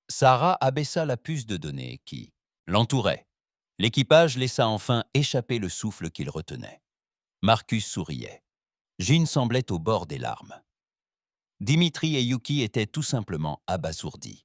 Sarah abaissa la puce de données qui l'entourait. L'équipage laissa enfin échapper le souffle qu'il retenait. Marcus souriait. Jin semblait au bord des larmes. Dimitri et Yuki étaient tout simplement abasourdis.